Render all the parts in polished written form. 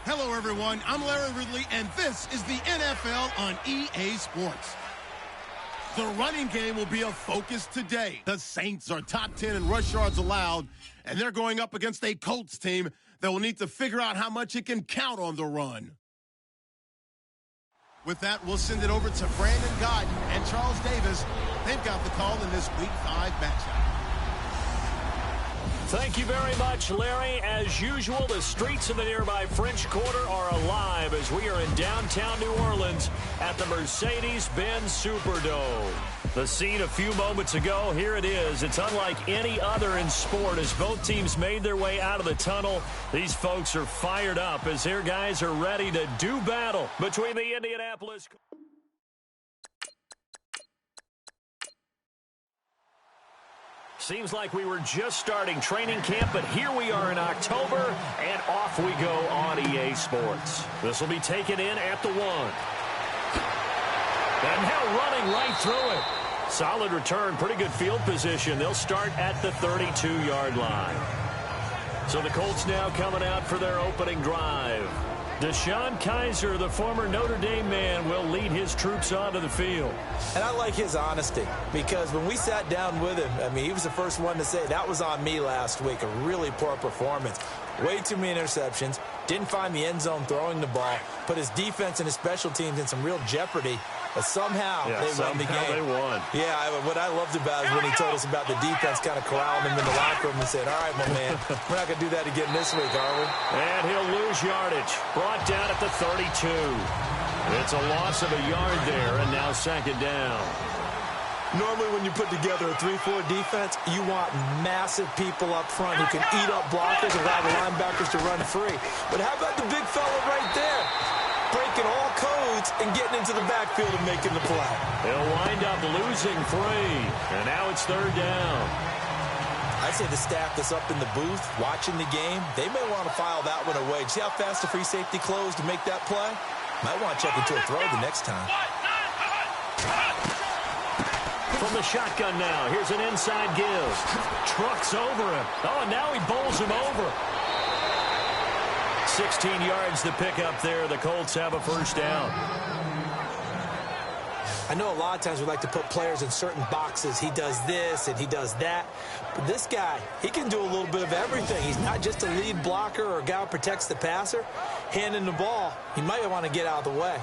Hello, everyone. I'm Larry Ridley, and this is the NFL on EA Sports. The running game will be a focus today. The Saints are top 10 in rush yards allowed, and they're going up against a Colts team that will need to figure out how much it can count on the run. With that, we'll send it over to Brandon Godden and Charles Davis. They've got the call in this Week 5 matchup. Thank you very much, Larry. As usual, the streets of the nearby French Quarter are alive as we are in downtown New Orleans at the Mercedes-Benz Superdome. The scene a few moments ago, here it is. It's unlike any other in sport as both teams made their way out of the tunnel. These folks are fired up as their guys are ready to do battle between the Indianapolis... Seems like we were just starting training camp, but here we are in October, and off we go on EA Sports. This will be taken in at the 1. And now running right through it. Solid return, pretty good field position. They'll start at the 32-yard line. So the Colts now coming out for their opening drive. Deshaun Kaiser, the former Notre Dame man, will lead his troops onto the field. And I like his honesty because when we sat down with him, I mean, he was the first one to say, that was on me last week, a really poor performance. Way too many interceptions, didn't find the end zone throwing the ball, put his defense and his special teams in some real jeopardy. But somehow they won the game. They won. Yeah, what I loved about it is when he told us about the defense kind of corralling him in the locker room and said, all right, my man, we're not going to do that again this week, are we? And he'll lose yardage. Brought down at the 32. It's a loss of a yard there, and now second down. Normally when you put together a 3-4 defense, you want massive people up front who can eat up blockers and allow the linebackers to run free. But how about the big fella right there? Breaking all codes and getting into the backfield and making the play. He'll wind up losing 3, and now it's third down. I'd say the staff that's up in the booth watching the game, they may want to file that one away. See how fast the free safety closed to make that play? Might want to check into a throw the next time. From the shotgun now, here's an inside give. Trucks over him. Oh, and now he bowls him over. 16 yards to pick up there. The Colts have a first down. I know a lot of times we like to put players in certain boxes. He does this and he does that. But this guy, he can do a little bit of everything. He's not just a lead blocker or a guy who protects the passer. Handing the ball, he might want to get out of the way.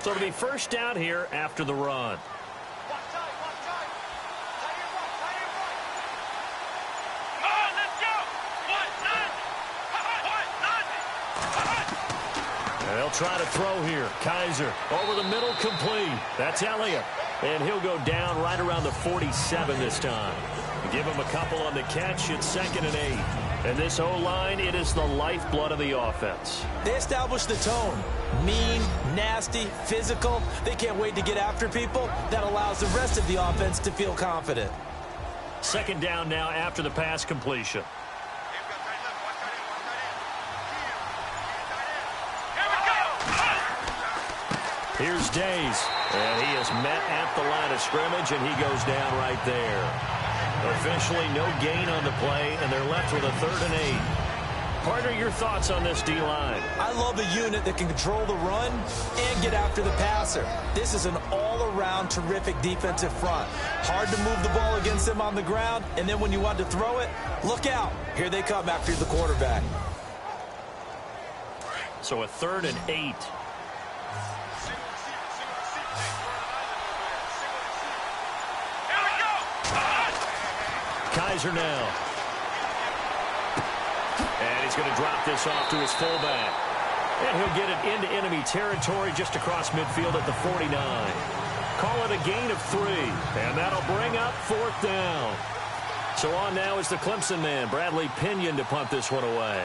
So it'll be first down here after the run. They'll try to throw here. Kaiser over the middle, complete. That's Elliott. And he'll go down right around the 47 this time. Give him a couple on the catch. It's 2nd and 8. And this O-line, it is the lifeblood of the offense. They establish the tone. Mean, nasty, physical. They can't wait to get after people. That allows the rest of the offense to feel confident. Second down now after the pass completion. Here's Days, and he is met at the line of scrimmage, and he goes down right there. Officially no gain on the play, and they're left with a 3rd and 8. Partner, your thoughts on this D-line? I love a unit that can control the run and get after the passer. This is an all-around terrific defensive front. Hard to move the ball against them on the ground, and then when you want to throw it, look out. Here they come after the quarterback. So a 3rd and 8. Kaiser now. And he's going to drop this off to his fullback. And he'll get it into enemy territory just across midfield at the 49. Call it a gain of 3. And that'll bring up 4th down. So on now is the Clemson man, Bradley Pinion, to punt this one away.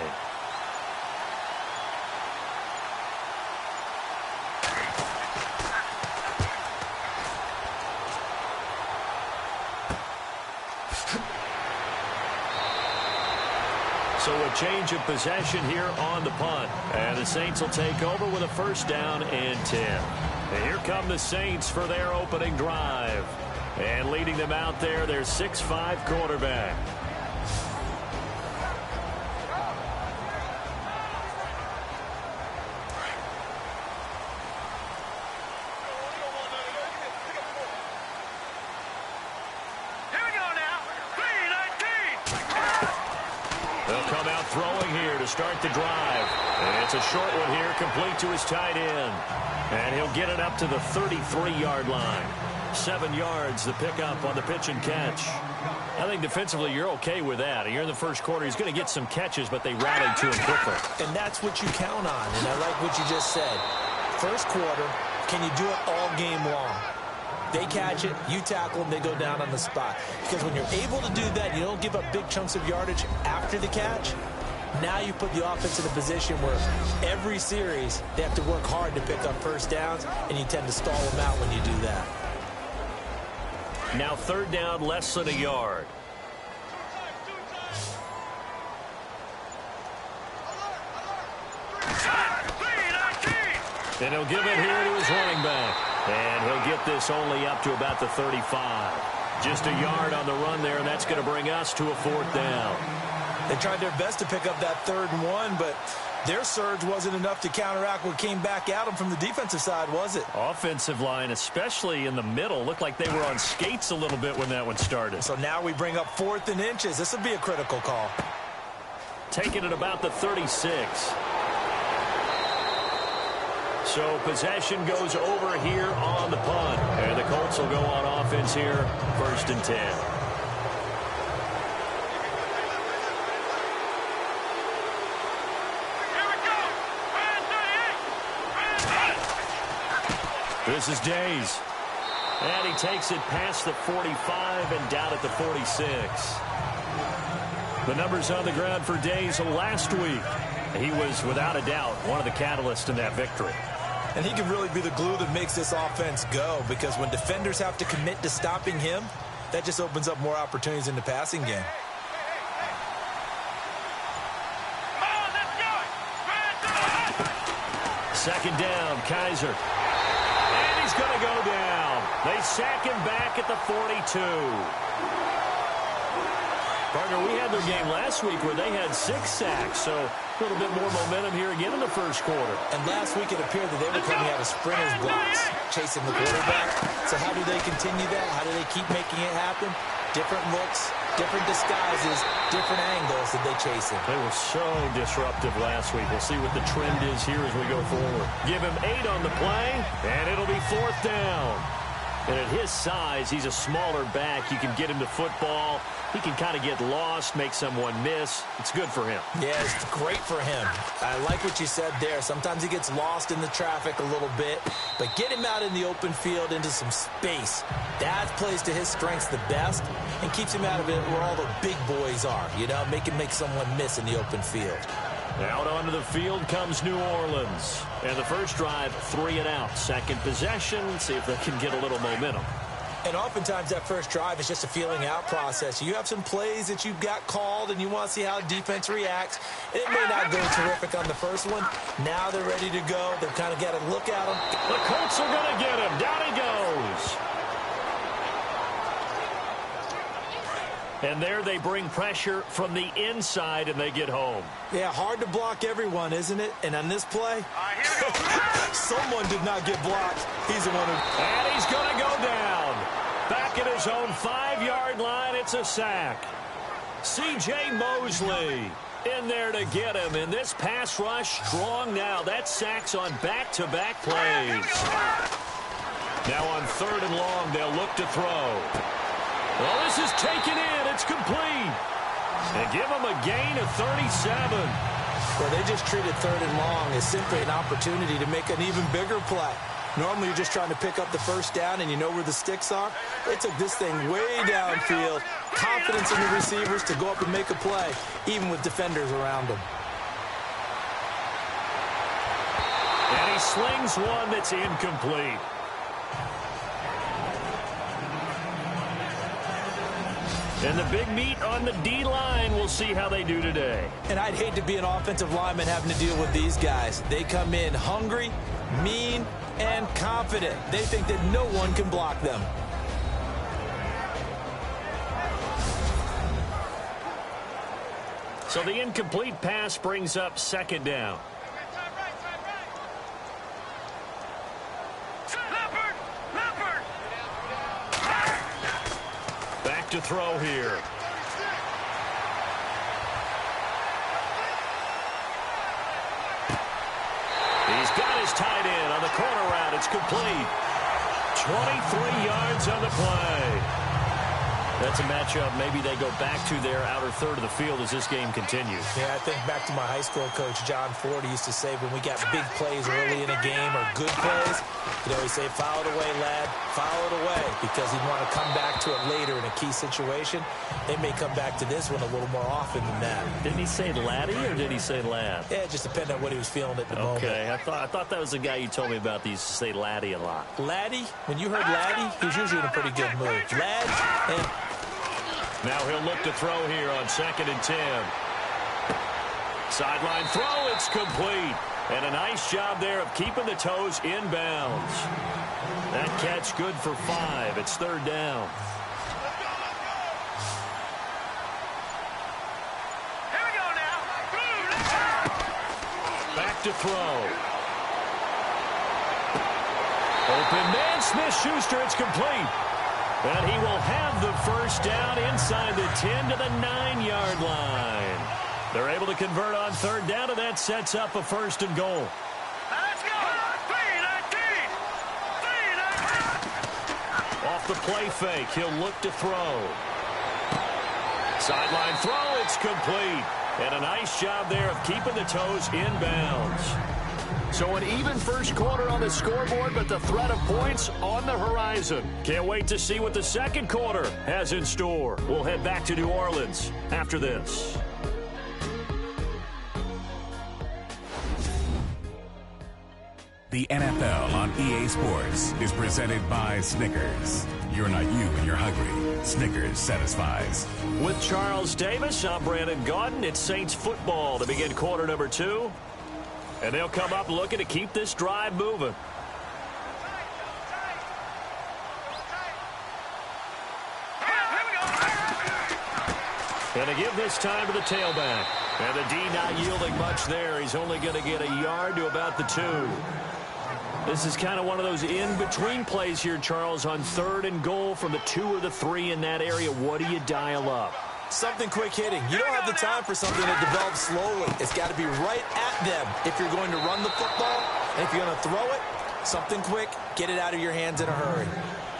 So a change of possession here on the punt. And the Saints will take over with a 1st down and 10. And here come the Saints for their opening drive. And leading them out there, their 6'5" quarterback. Throwing here to start the drive. And it's a short one here, complete to his tight end. And he'll get it up to the 33-yard line. 7 yards, the pickup on the pitch and catch. I think defensively you're okay with that. You're in the first quarter. He's going to get some catches, but they rallied to him quickly. And that's what you count on, and I like what you just said. First quarter, can you do it all game long? They catch it, you tackle them, they go down on the spot. Because when you're able to do that, you don't give up big chunks of yardage after the catch. Now you put the offense in a position where every series they have to work hard to pick up 1st downs, and you tend to stall them out when you do that. Now 3rd down, less than a yard. And he'll give it here to his running back. And he'll get this only up to about the 35. Just a yard on the run there, and that's going to bring us to a 4th down. They tried their best to pick up that 3rd and 1, but their surge wasn't enough to counteract what came back at them from the defensive side, was it? Offensive line, especially in the middle, looked like they were on skates a little bit when that one started. So now we bring up 4th and inches. This would be a critical call. Taking it about the 36. So possession goes over here on the punt. And the Colts will go on offense here, 1st and 10. This is Days. And he takes it past the 45 and down at the 46. The numbers on the ground for Days last week. He was, without a doubt, one of the catalysts in that victory. And he can really be the glue that makes this offense go, because when defenders have to commit to stopping him, that just opens up more opportunities in the passing game. Second down, Kaiser. And he's going to go down. They sack him back at the 42. Partner, we had their game last week where they had 6 sacks, so a little bit more momentum here again in the first quarter. And last week it appeared that they were coming out of sprinters blocks, chasing the quarterback. So how do they continue that? How do they keep making it happen? Different looks, different disguises, different angles that they chase him. They were so disruptive last week. We'll see what the trend is here as we go forward. Give him 8 on the play, and it'll be 4th down. And at his size, he's a smaller back. You can get him to football. He can kind of get lost, make someone miss. It's good for him. Yeah, it's great for him. I like what you said there. Sometimes he gets lost in the traffic a little bit, but get him out in the open field into some space. That plays to his strengths the best and keeps him out of it where all the big boys are, you know, make him make someone miss in the open field. Out onto the field comes New Orleans. And the first drive, 3 and out. Second possession, see if they can get a little momentum. And oftentimes that first drive is just a feeling out process. You have some plays that you've got called and you want to see how defense reacts. It may not go terrific on the first one. Now they're ready to go. They've kind of got to look at him. The Colts are going to get him. Down he goes. And there they bring pressure from the inside, and they get home. Yeah, hard to block everyone, isn't it? And on this play, someone did not get blocked. He's the one who... And he's going to go down. Back at his own 5-yard line, it's a sack. C.J. Mosley in there to get him. And this pass rush strong now. That sacks on back-to-back plays. Now on 3rd and long, they'll look to throw. Well, this is taken in. It's complete. And give him a gain of 37. Well, they just treated 3rd and long as simply an opportunity to make an even bigger play. Normally, you're just trying to pick up the first down, and you know where the sticks are. They took this thing way downfield. Confidence in the receivers to go up and make a play, even with defenders around them. And he slings one that's incomplete. And the big meat on the D-line, we'll see how they do today. And I'd hate to be an offensive lineman having to deal with these guys. They come in hungry, mean, and confident. They think that no one can block them. So the incomplete pass brings up 2nd down. Back to throw here. He's got his tight end on the corner route. It's complete. 23 yards on the play. That's a matchup maybe they go back to their outer third of the field as this game continues. Yeah, I think back to my high school coach, John Ford, used to say when we got big plays early in a game or good plays, he'd always say, foul it away, lad, foul it away, because he'd want to come back to it later in a key situation. They may come back to this one a little more often than that. Didn't he say laddie or did he say lad? Yeah, it just depended on what he was feeling at the moment. Okay, I thought that was the guy you told me about. He used to say laddie a lot. Laddie, when you heard laddie, he was usually in a pretty good mood. Lad, and... Now he'll look to throw here on 2nd and 10. Sideline throw, it's complete. And a nice job there of keeping the toes inbounds. That catch good for 5. It's 3rd down. Here we go now. Back to throw. Open man, Smith-Schuster, it's complete. And he will have the first down inside the 10 to the 9-yard line. They're able to convert on 3rd down, and that sets up a 1st and goal. Let's go. 3-19. Off the play fake, he'll look to throw. Sideline throw, it's complete. And a nice job there of keeping the toes inbounds. So an even first quarter on the scoreboard, but the threat of points on the horizon. Can't wait to see what the 2nd quarter has in store. We'll head back to New Orleans after this. The NFL on EA Sports is presented by Snickers. You're not you when you're hungry. Snickers satisfies. With Charles Davis, I'm Brandon Gaudin. It's Saints football to begin quarter number 2. And they'll come up looking to keep this drive moving. And to give this time to the tailback. And the D not yielding much there. He's only going to get a yard to about the 2. This is kind of one of those in-between plays here, Charles, on 3rd and goal from the 2 or the 3 in that area. What do you dial up? Something quick hitting. You don't have the time for something that develops slowly. It's got to be right at them if you're going to run the football. And if you're going to throw it, something quick, get it out of your hands in a hurry.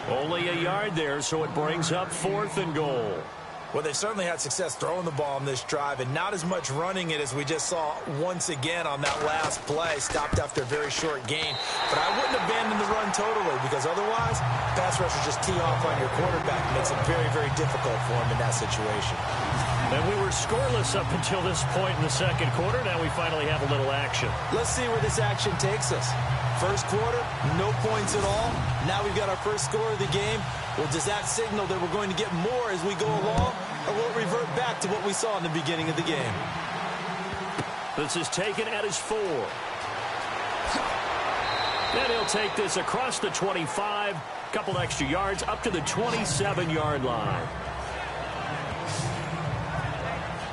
Only a yard there, so it brings up 4th and goal. Well, they've certainly had success throwing the ball on this drive, and not as much running it as we just saw once again on that last play, stopped after a very short gain. But I wouldn't abandon the run totally, because otherwise, pass rushers just tee off on your quarterback. It makes it very, very difficult for him in that situation. And we were scoreless up until this point in the 2nd quarter. Now we finally have a little action. Let's see where this action takes us. First quarter, no points at all. Now we've got our first score of the game. Well, does that signal that we're going to get more as we go along, or will it revert back to what we saw in the beginning of the game? This is taken at his 4. Then he'll take this across the 25, couple extra yards up to the 27-yard line.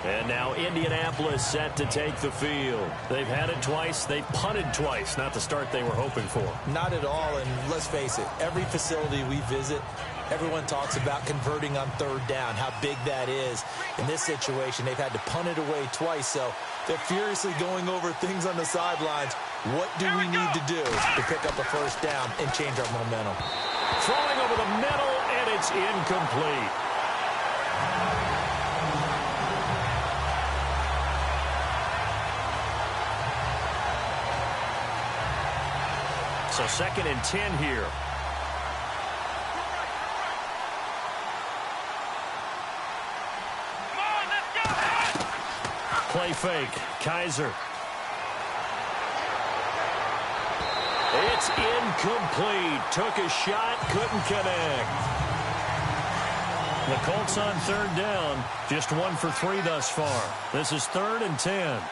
And now Indianapolis set to take the field. They've had it twice. They've punted twice. Not the start they were hoping for. Not at all, and let's face it, every facility we visit, everyone talks about converting on third down, how big that is. In this situation, they've had to punt it away twice, so they're furiously going over things on the sidelines. What do we need to do to pick up a first down and change our momentum? Throwing over the middle, and it's incomplete. So 2nd and 10 here. Come on, let's go! Play fake. Kaiser. It's incomplete. Took a shot, couldn't connect. The Colts on 3rd down. Just 1 for 3 thus far. This is 3rd and 10.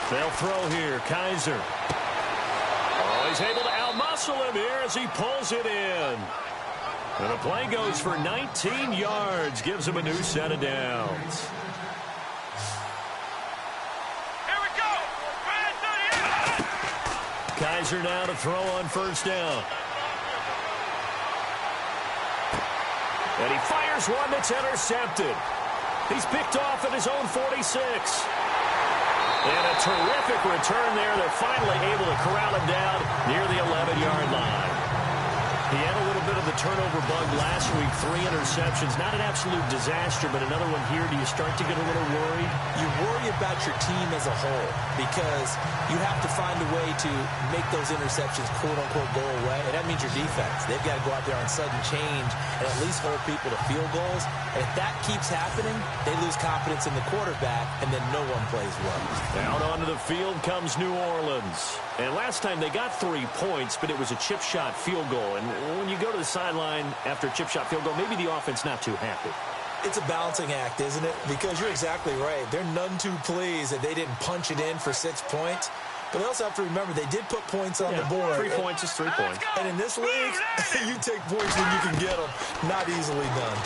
They'll throw here. Kaiser. Oh, he's able to outmuscle him here as he pulls it in. And the play goes for 19 yards. Gives him a new set of downs. Here we go! Kaiser now to throw on 1st down. And he fires one that's intercepted. He's picked off at his own 46. And a terrific return there. They're finally able to corral him down near the 11-yard line. He had a little bit of the turnover bug last week. 3 interceptions. Not an absolute disaster, but another one here. Do you start to get a little worried? You worry about your team as a whole because you have to find a way to make those interceptions, quote-unquote, go away. And that means your defense. They've got to go out there on sudden change and at least hold people to field goals. And if that keeps happening, they lose confidence in the quarterback, and then no one plays well. Out onto the field comes New Orleans. And last time they got 3 points, but it was a chip shot field goal. And when you go to the sideline after a chip shot field goal, maybe the offense not too happy. It's a balancing act, isn't it? Because you're exactly right. They're none too pleased that they didn't punch it in for 6 points. But they also have to remember they did put points on the board. 3 points is 3 points. And in this league, you take points when you can get them. Not easily done.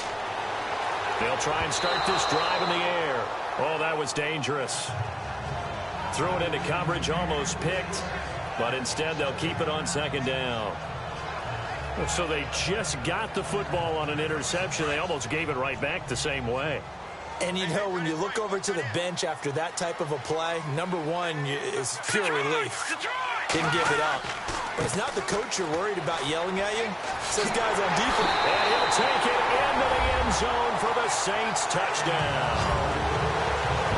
They'll try and start this drive in the air. Oh, that was dangerous. Threw it into coverage, almost picked. But instead, they'll keep it on 2nd down. So they just got the football on an interception. They almost gave it right back the same way. And, you know, when you look over to the bench after that type of a play, number one is pure relief. Didn't give it up. But it's not the coach you're worried about yelling at you. It's those guys on defense. And he'll take it into the end zone for the Saints touchdown.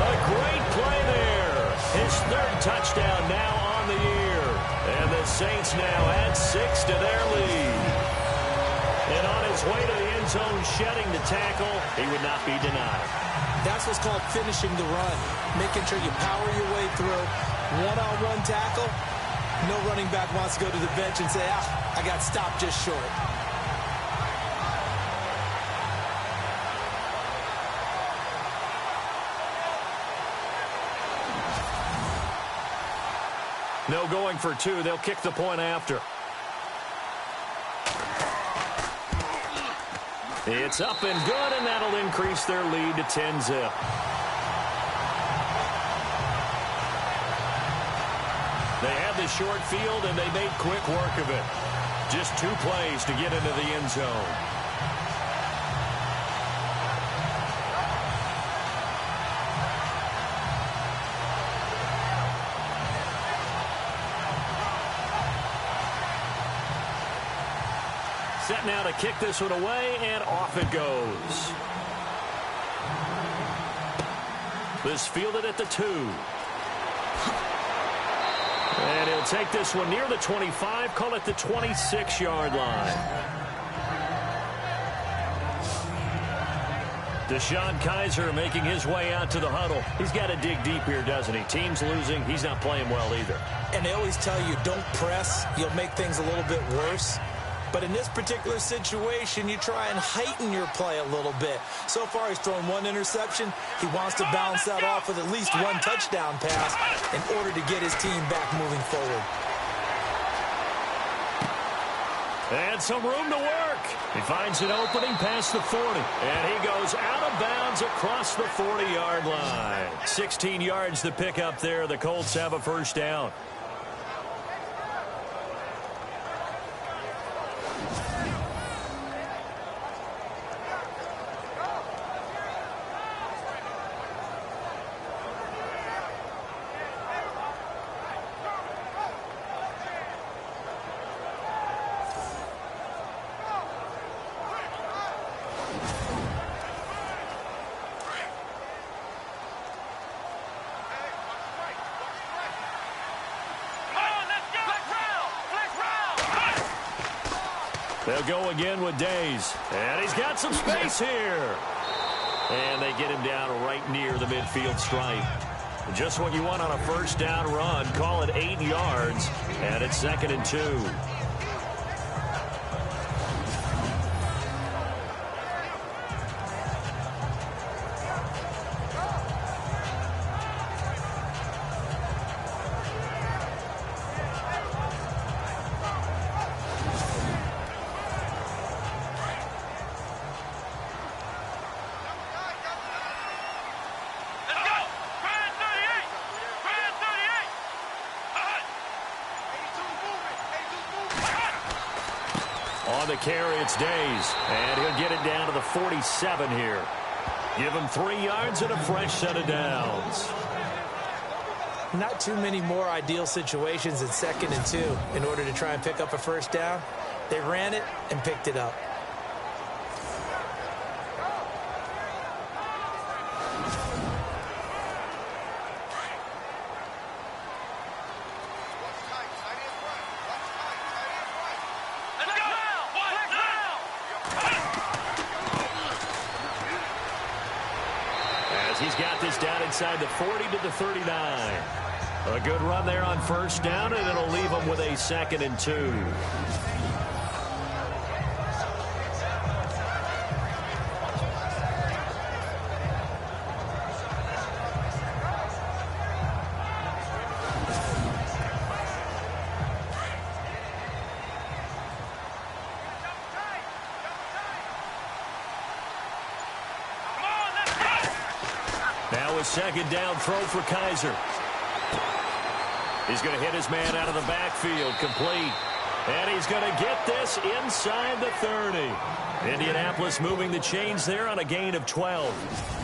A great play there. His 3rd touchdown now on the year. And the Saints now add 6 to their lead. And on his way to the end zone, shedding the tackle, he would not be denied. That's what's called finishing the run. Making sure you power your way through. One-on-one tackle. No running back wants to go to the bench and say, I got stopped just short. No going for 2. They'll kick the point after. It's up and good, and that'll increase their lead to 10-zip. They had the short field, and they made quick work of it. Just 2 plays to get into the end zone. Set now to kick this one away, and off it goes. This fielded at the 2. And he'll take this one near the 25, call it the 26-yard line. Deshaun Kaiser making his way out to the huddle. He's got to dig deep here, doesn't he? Team's losing. He's not playing well either. And they always tell you, don't press. You'll make things a little bit worse. But in this particular situation, you try and heighten your play a little bit. So far, he's thrown 1 interception. He wants to balance that off with at least 1 touchdown pass in order to get his team back moving forward. And some room to work. He finds an opening past the 40. And he goes out of bounds across the 40-yard line. 16 yards to pick up there. The Colts have a first down. They'll go again with Days. And he's got some space here. And they get him down right near the midfield stripe. Just what you want on a first down run. Call it 8 yards. And it's 2nd and 2. On the carry, it's Days. And he'll get it down to the 47 here. Give him 3 yards and a fresh set of downs. Not too many more ideal situations in 2nd and 2 in order to try and pick up a first down. They ran it and picked it up. He's got this down inside the 40 to the 39. A good run there on first down, and it'll leave him with a 2nd and 2. Now a 2nd down throw for Kaiser. He's going to hit his man out of the backfield, complete. And he's going to get this inside the 30. Indianapolis moving the chains there on a gain of 12.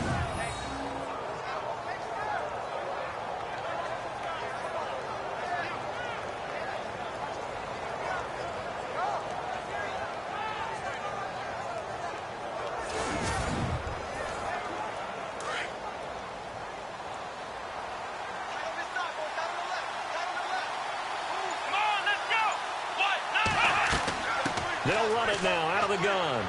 They'll run it now out of the gun.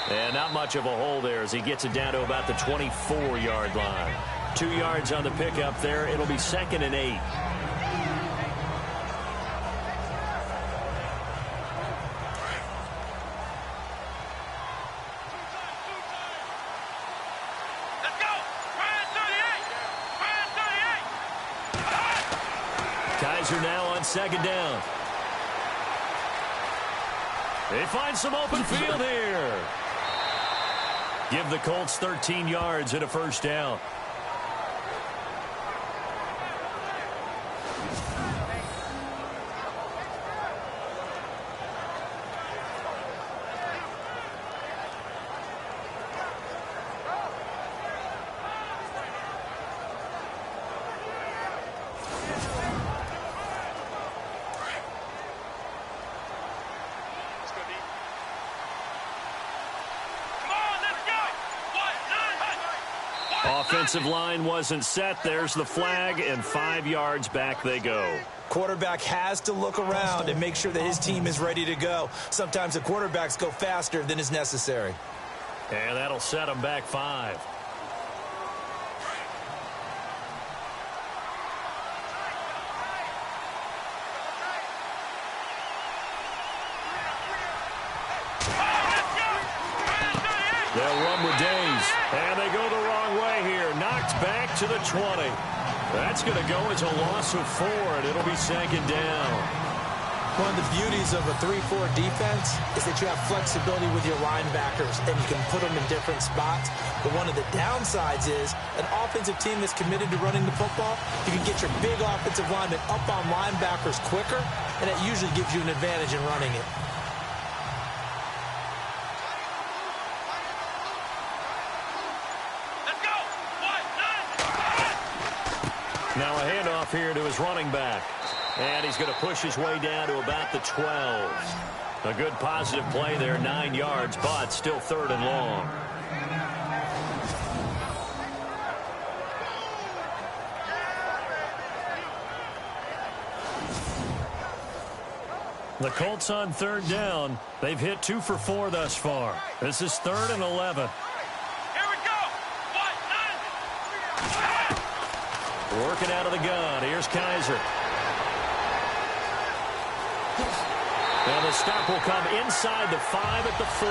And not much of a hole there as he gets it down to about the 24-yard line. 2 yards on the pickup there. It'll be 2nd and 8. Kaiser now on 2nd down. They find some open field here. Give the Colts 13 yards and a first down. Offensive line wasn't set. There's the flag, and 5 yards back they go. Quarterback has to look around and make sure that his team is ready to go. Sometimes the quarterbacks go faster than is necessary. And that'll set them back 5. They'll run with Days, and they go the wrong way here. Knocked back to the 20. That's going to go as a loss of 4, and it'll be 2nd down. One of the beauties of a 3-4 defense is that you have flexibility with your linebackers, and you can put them in different spots. But one of the downsides is an offensive team that's committed to running the football, you can get your big offensive linemen up on linebackers quicker, and it usually gives you an advantage in running it. Let's go. 1, 9. Now a handoff here to his running back. And he's going to push his way down to about the 12. A good positive play there, 9 yards, but still 3rd and long. The Colts on 3rd down. They've hit 2 for 4 thus far. This is 3rd and 11. Here we go. 1, 9. Working out of the gun. Here's Kaiser. And the stop will come inside the 5 at the 4.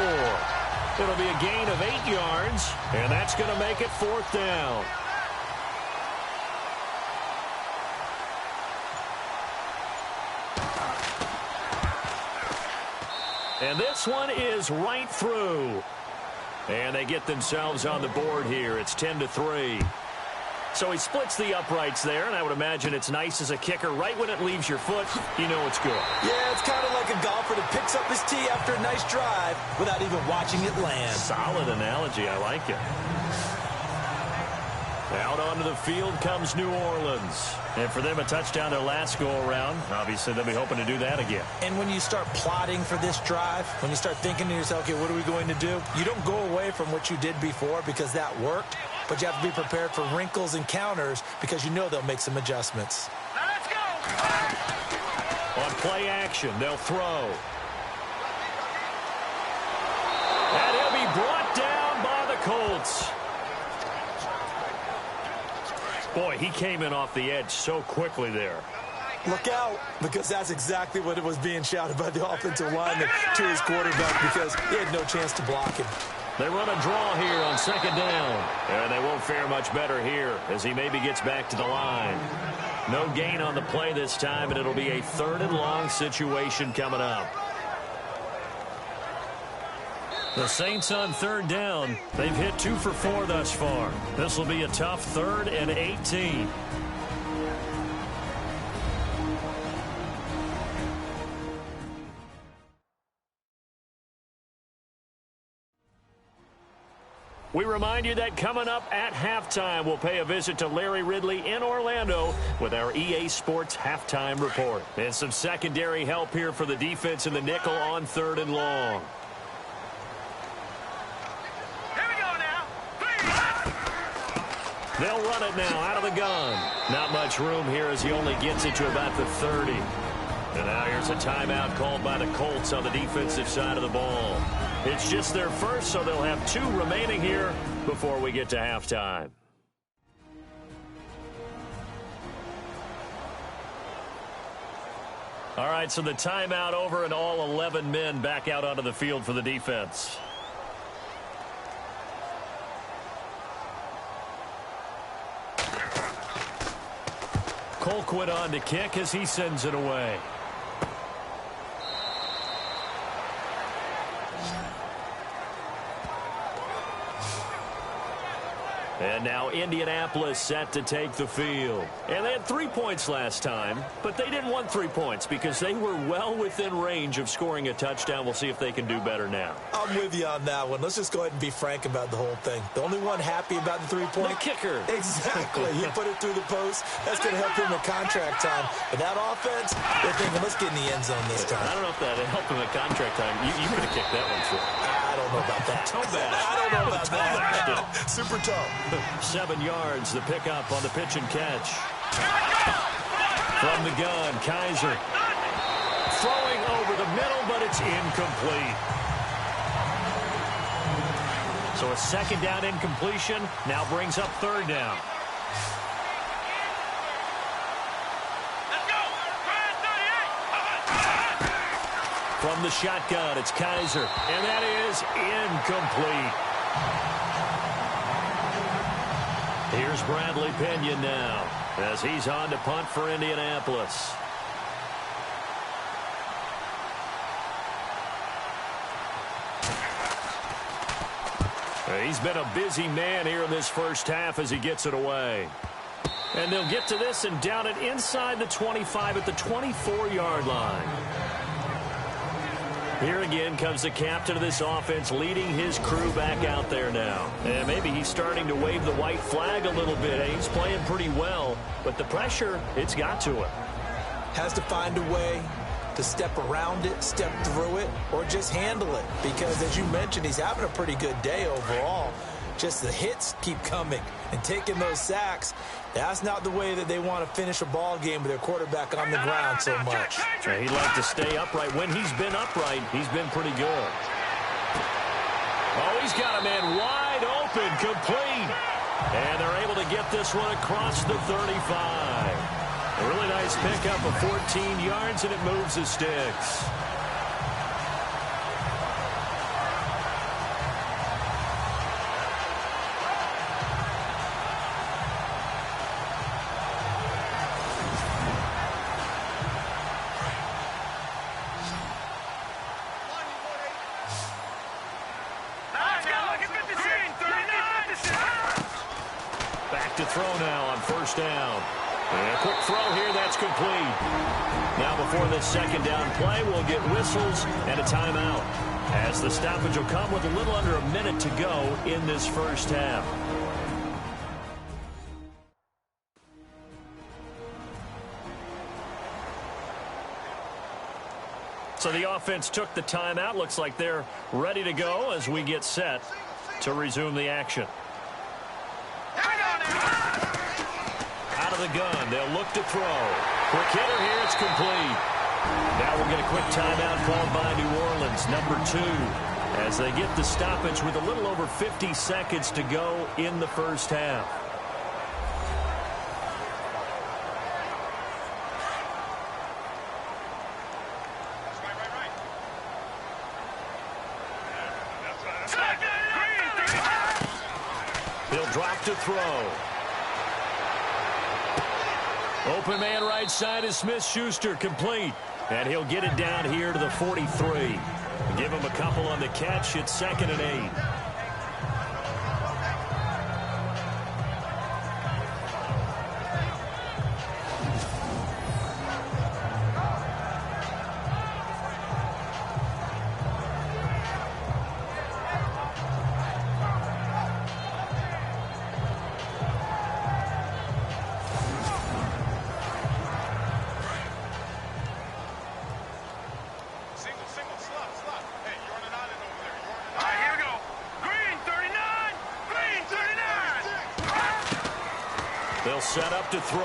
It'll be a gain of 8 yards, and that's going to make it 4th down. And this one is right through. And they get themselves on the board here. It's 10-3. So he splits the uprights there, and I would imagine it's nice as a kicker. Right when it leaves your foot, you know it's good. Yeah, it's kind of like a golfer that picks up his tee after a nice drive without even watching it land. Solid analogy. I like it. Out onto the field comes New Orleans. And for them, a touchdown their last go-around. Obviously, they'll be hoping to do that again. And when you start plotting for this drive, when you start thinking to yourself, okay, what are we going to do? You don't go away from what you did before because that worked. But you have to be prepared for wrinkles and counters because you know they'll make some adjustments. Now let's go. On play action, they'll throw. And he'll be brought down by the Colts. Boy, he came in off the edge so quickly there. Look out, because that's exactly what it was being shouted by the offensive lineman to his quarterback because he had no chance to block him. They run a draw here on 2nd down. And they won't fare much better here as he maybe gets back to the line. No gain on the play this time, and it'll be a 3rd and long situation coming up. The Saints on 3rd down. They've hit 2 for 4 thus far. This will be a tough 3rd and 18. We remind you that coming up at halftime, we'll pay a visit to Larry Ridley in Orlando with our EA Sports Halftime Report. And some secondary help here for the defense in the nickel on 3rd and long. Here we go now. 3. They'll run it now out of the gun. Not much room here as he only gets it to about the 30. And now here's a timeout called by the Colts on the defensive side of the ball. It's just their first, so they'll have 2 remaining here before we get to halftime. All right, so the timeout over and all 11 men back out onto the field for the defense. Colquitt on to kick as he sends it away. And now Indianapolis set to take the field. And they had 3 points last time, but they didn't want 3 points because they were well within range of scoring a touchdown. We'll see if they can do better now. I'm with you on that one. Let's just go ahead and be frank about the whole thing. The only one happy about the 3-point? The kicker. Exactly. He put it through the post. That's going to help him in contract time. But that offense, they're thinking, let's get in the end zone this time. I don't know if that helped him at contract time. You could have kicked that one through. I don't know about that. Toe bash. I don't know about that. Super toe. 7 yards, the pickup on the pitch and catch. From the gun, Kaiser. Throwing over the middle, but it's incomplete. So a 2nd down incompletion now brings up 3rd down. Let's go. 38. From the shotgun, it's Kaiser, and that is incomplete. Here's Bradley Pinion now as he's on to punt for Indianapolis. He's been a busy man here in this first half as he gets it away. And they'll get to this and down it inside the 25 at the 24-yard line. Here again comes the captain of this offense leading his crew back out there now. And maybe he's starting to wave the white flag a little bit. He's playing pretty well, but the pressure, it's got to him. Has to find a way to step around it, step through it, or just handle it. Because, as you mentioned, he's having a pretty good day overall. Just the hits keep coming and taking those sacks. That's not the way that they want to finish a ball game with their quarterback on the ground so much. He'd like to stay upright. When he's been upright, he's been pretty good. Oh, he's got a man wide open, complete. And they're able to get this one across the 35. A really nice pickup of 14 yards, and it moves the sticks. To throw now on first down. And a quick throw here, that's complete. Now before this second down play, we'll get whistles and a timeout, as the stoppage will come with a little under a minute to go in this first half. So the offense took the timeout. Looks like they're ready to go as we get set to resume the action. Out of the gun, they'll look to throw. Quick hitter here, it's complete. Now we'll get a quick timeout called by New Orleans, number 2, as they get the stoppage with a little over 50 seconds to go in the first half. He'll drop to throw. Open man right side is Smith-Schuster, complete. And he'll get it down here to the 43. Give him a couple on the catch. It's 2nd and 8. They'll set up to throw.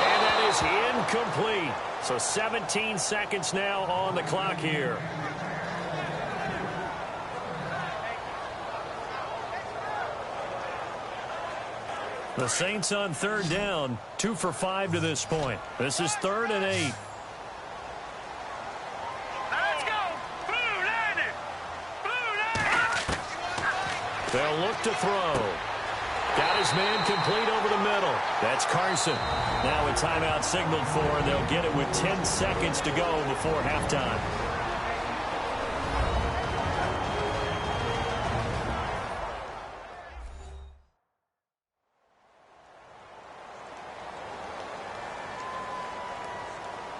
And that is incomplete. So 17 seconds now on the clock here. The Saints on third down, 2 for 5 to this point. This is 3rd and 8. Let's go! Blue Lightning! Blue Lightning! They'll look to throw. Got his man complete over the middle. That's Carson. Now a timeout signaled for, and they'll get it with 10 seconds to go before halftime.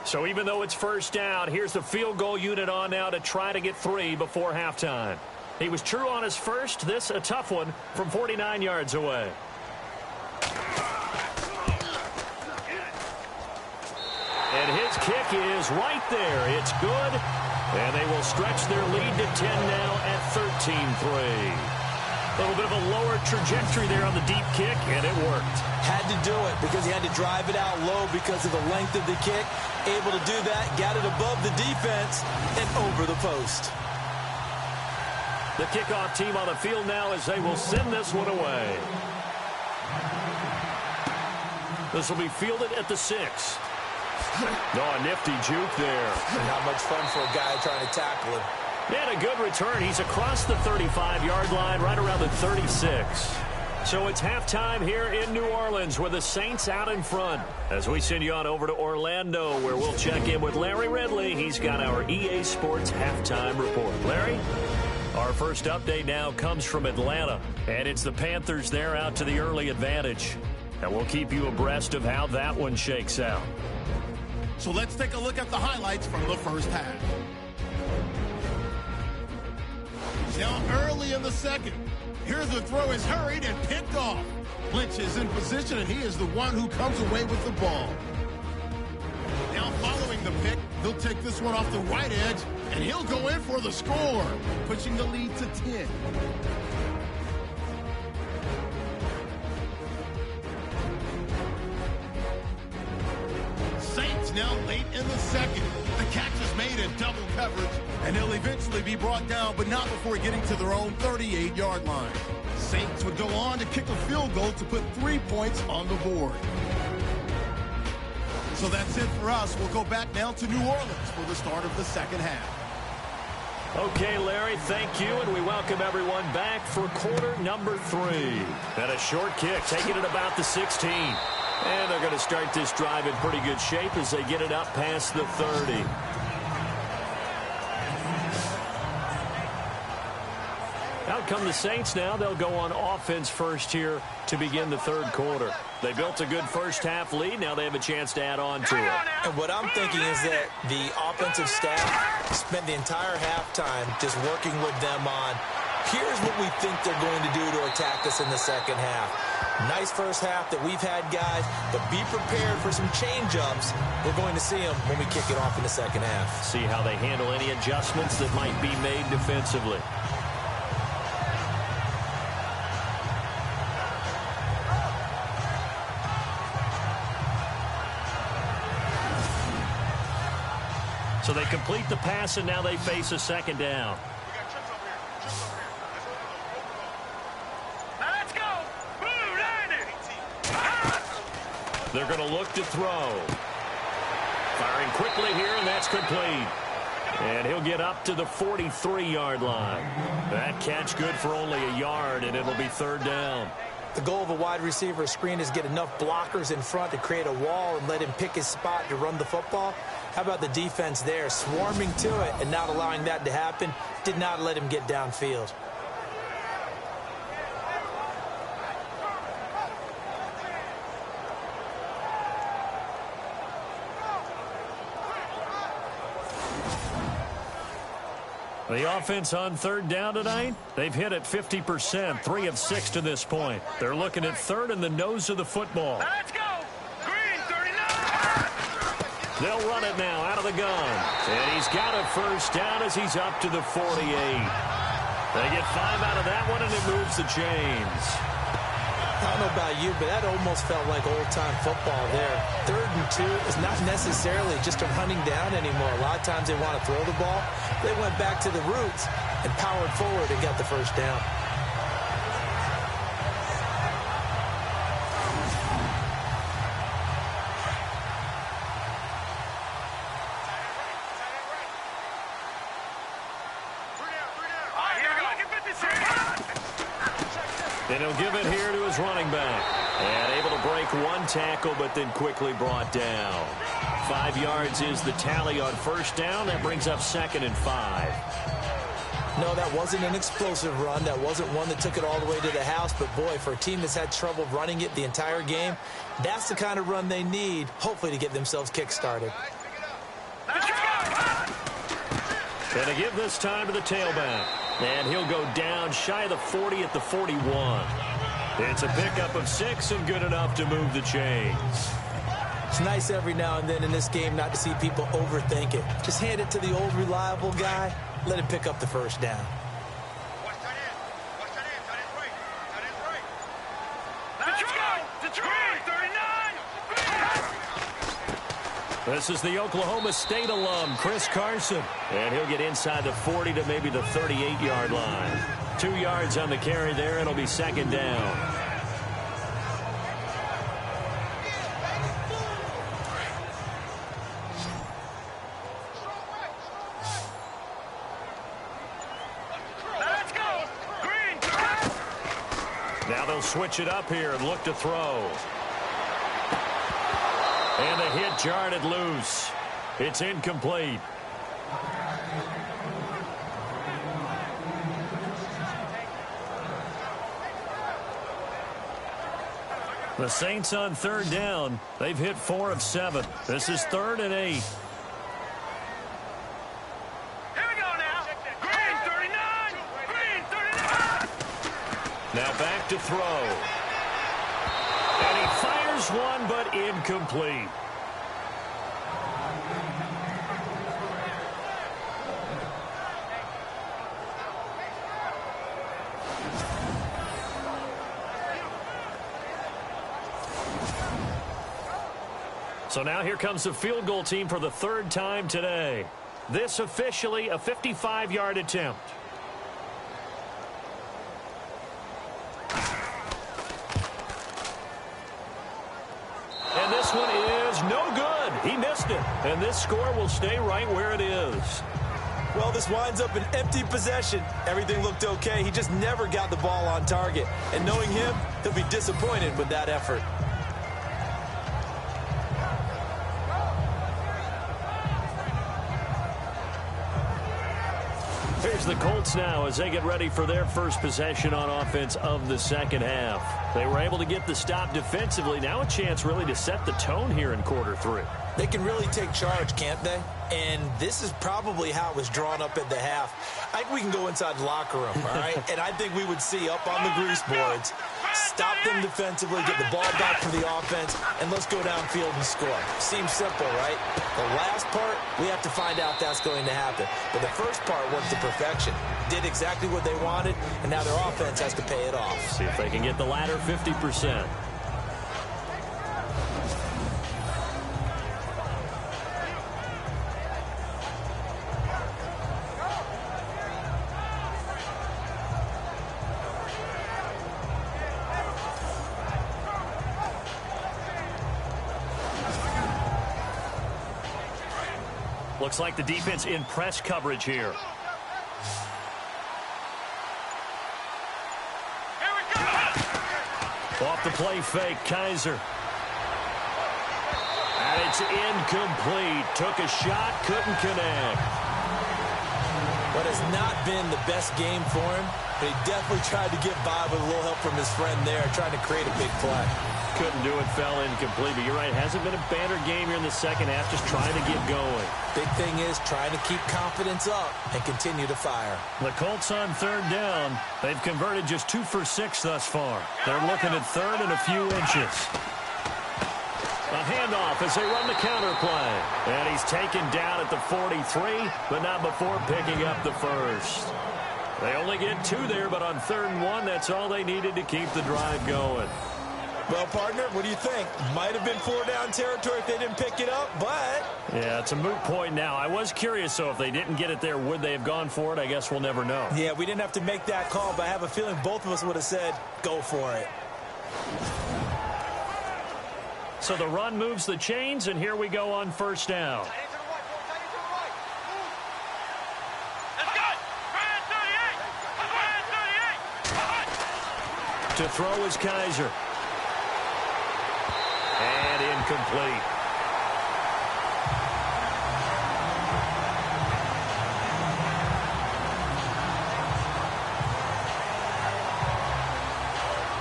So even though it's first down, here's the field goal unit on now to try to get 3 before halftime. He was true on his first. This a tough one from 49 yards away. And his kick is right there. It's good. And they will stretch their lead to 10 now at 13-3. A little bit of a lower trajectory there on the deep kick, and it worked. Had to do it because he had to drive it out low because of the length of the kick. Able to do that, got it above the defense and over the post. The kickoff team on the field now as they will send this one away. This will be fielded at the 6. Oh, a nifty juke there. Not much fun for a guy trying to tackle him. And a good return. He's across the 35-yard line, right around the 36. So it's halftime here in New Orleans with the Saints out in front. As we send you on over to Orlando, where we'll check in with Larry Ridley. He's got our EA Sports halftime report. Larry? Our first update now comes from Atlanta, and it's the Panthers there out to the early advantage. And we'll keep you abreast of how that one shakes out. So let's take a look at the highlights from the first half. Now early in the second, here the throw is hurried and picked off. Lynch is in position, and he is the one who comes away with the ball. Now following the pick, he'll take this one off the right edge, and he'll go in for the score, pushing the lead to 10. Saints now late in the second. The catch is made in double coverage, and he'll eventually be brought down, but not before getting to their own 38-yard line. Saints would go on to kick a field goal to put 3 points on the board. So that's it for us. We'll go back now to New Orleans for the start of the second half. Okay, Larry, thank you, and we welcome everyone back for quarter number 3. And a short kick, taking it about the 16. And they're going to start this drive in pretty good shape as they get it up past the 30. Out come the Saints now. They'll go on offense first here to begin the third quarter. They built a good first half lead. Now they have a chance to add on to it. And what I'm thinking is that the offensive staff spent the entire halftime just working with them on, here's what we think they're going to do to attack us in the second half. Nice first half that we've had, guys, but be prepared for some change-ups. We're going to see them when we kick it off in the second half. See how they handle any adjustments that might be made defensively. So they complete the pass, and now they face a second down. Now let's go. Blue landed. They're going to look to throw. Firing quickly here, and that's complete. And he'll get up to the 43-yard line. That catch good for only a yard, and it'll be third down. The goal of a wide receiver screen is get enough blockers in front to create a wall and let him pick his spot to run the football. How about the defense there, swarming to it and not allowing that to happen? Did not let him get downfield. The offense on third down tonight, they've hit at 50%, 3 of 6 to this point. They're looking at third in the nose of the football. Let's go. Green 39. They'll run it now out of the gun. And he's got a first down as he's up to the 48. They get 5 out of that one, and it moves the chains. I don't know about you, but that almost felt like old-time football there. 3rd and 2 is not necessarily just a running down anymore. A lot of times they want to throw the ball. They went back to the roots and powered forward and got the first down. And he'll give it here to his running back. And able to break one tackle, but then quickly brought down. 5 yards is the tally on first down. That brings up 2nd and 5. No, that wasn't an explosive run. That wasn't one that took it all the way to the house. But, boy, for a team that's had trouble running it the entire game, that's the kind of run they need, hopefully, to get themselves kick-started. And to give this time to the tailback. And he'll go down shy of the 40 at the 41. It's a pickup of 6 and good enough to move the chains. It's nice every now and then in this game not to see people overthink it. Just hand it to the old reliable guy. Let him pick up the first down. Let's go. Detroit 39. This is the Oklahoma State alum, Chris Carson. And he'll get inside the 40 to maybe the 38-yard line. 2 yards on the carry there. It'll be 2nd down. Let's go. Green. Now they'll switch it up here and look to throw. And the hit jarred it loose. It's incomplete. The Saints on third down. They've hit 4 of 7. This is 3rd and 8. Here we go now. Green 39. Green 39. Now back to throw. And he fires one, but incomplete. So now here comes the field goal team for the 3rd time today. This officially a 55-yard attempt. And this one is no good. He missed it. And this score will stay right where it is. Well, this winds up an empty possession. Everything looked okay. He just never got the ball on target. And knowing him, he'll be disappointed with that effort. Here's the Colts now as they get ready for their first possession on offense of the second half. They were able to get the stop defensively. Now a chance really to set the tone here in quarter 3. They can really take charge, can't they? And this is probably how it was drawn up at the half. I think we can go inside the locker room, all right? And I think we would see up on the grease boards, stop them defensively, get the ball back for the offense, and let's go downfield and score. Seems simple, right? The last part, we have to find out that's going to happen. But the first part worked to perfection. Did exactly what they wanted, and now their offense has to pay it off. See if they can get the latter 50%. Looks like the defense in press coverage here. Here we go. Off the play fake, Kaiser. And it's incomplete. Took a shot, couldn't connect. What has not been the best game for him, but he definitely tried to get by with a little help from his friend there, trying to create a big play. Couldn't do it, fell incomplete. But you're right, hasn't been a banner game here in the second half, just trying to get going. Big thing is trying to keep confidence up and continue to fire. The Colts on third down. They've converted just 2 for 6 thus far. They're looking at third and a few inches. A handoff as they run the counter play. And he's taken down at the 43, but not before picking up the first. They only get 2 there, but on 3rd and 1, that's all they needed to keep the drive going. Well, partner, what do you think? Might have been 4-down territory if they didn't pick it up, but... Yeah, it's a moot point now. I was curious, so if they didn't get it there, would they have gone for it? I guess we'll never know. Yeah, we didn't have to make that call, but I have a feeling both of us would have said, go for it. So the run moves the chains, and here we go on 1st down. Let's go. Green 38. To throw is Kaiser. And incomplete.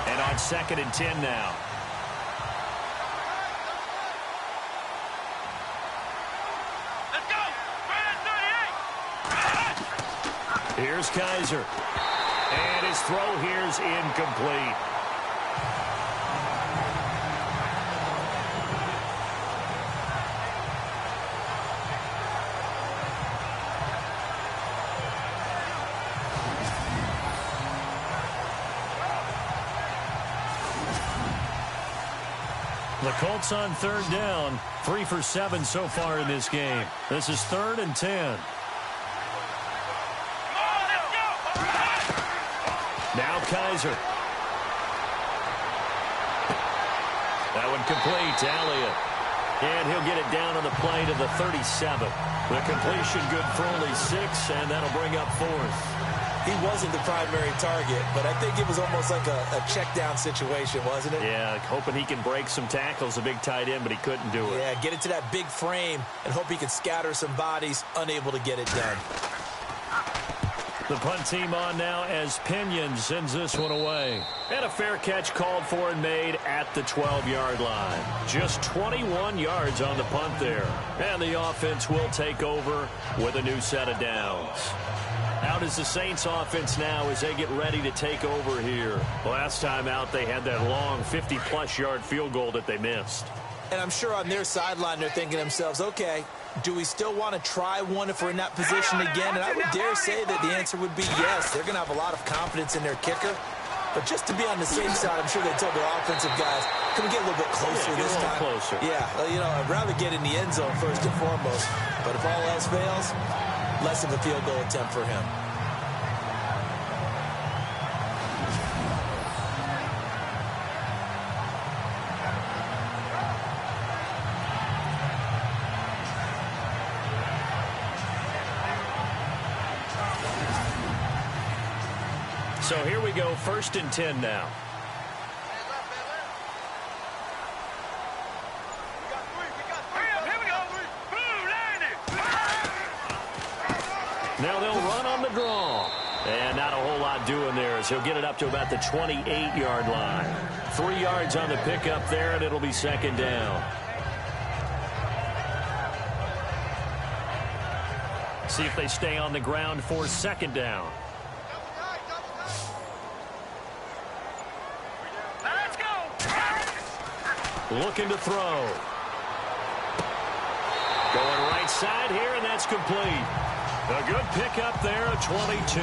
And on 2nd and 10 now. Let's go. Green 38. Here's Kaiser. And his throw here's incomplete. The Colts on 3rd down, 3 for 7 so far in this game. This is 3rd and 10. Come on, let's go. Now Kaiser. That one complete to Elliott. And he'll get it down on the play to the 37. The completion good for only 6, and that'll bring up 4th. He wasn't the primary target, but I think it was almost like a check down situation, wasn't it? Yeah, hoping he can break some tackles, a big tight end, but he couldn't do it. Yeah, get it to that big frame and hope he can scatter some bodies, unable to get it done. The punt team on now as Pinion sends this one away. And a fair catch called for and made at the 12-yard line. Just 21 yards on the punt there. And the offense will take over with a new set of downs. Out is the Saints offense now as they get ready to take over here. Last time out, they had that long 50-plus yard field goal that they missed. And I'm sure on their sideline they're thinking to themselves, okay, do we still want to try one if we're in that position again? And I would dare say that the answer would be yes. They're going to have a lot of confidence in their kicker. But just to be on the same side, I'm sure they told their offensive guys, can we get a little bit closer this time? Closer. Yeah, you know, I'd rather get in the end zone first and foremost. But if all else fails, less of a field goal attempt for him. So here we go, 1st and 10 now. Now they'll run on the draw. And not a whole lot doing there as he'll get it up to about the 28-yard line. 3 yards on the pickup there, and it'll be 2nd down. See if they stay on the ground for 2nd down. Looking to throw. Going right side here, and that's complete. A good pickup there at 22.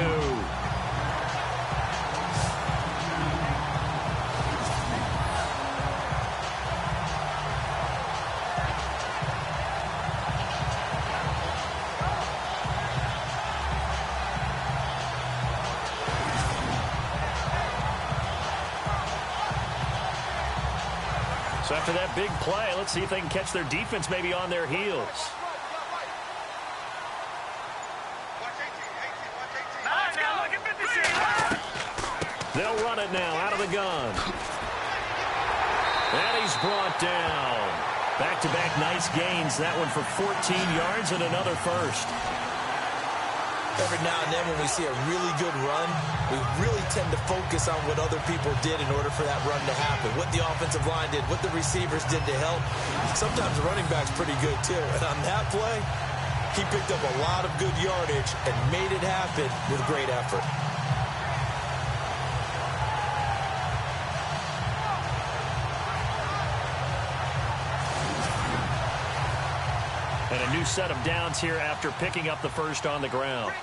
So after that big play, let's see if they can catch their defense maybe on their heels. They'll run it now out of the gun. And he's brought down. Back-to-back nice gains. That one for 14 yards and another first. Every now and then when we see a really good run, we really tend to focus on what other people did in order for that run to happen. What the offensive line did, what the receivers did to help. Sometimes the running back's pretty good too. And on that play, he picked up a lot of good yardage and made it happen with great effort. And a new set of downs here after picking up the first on the ground.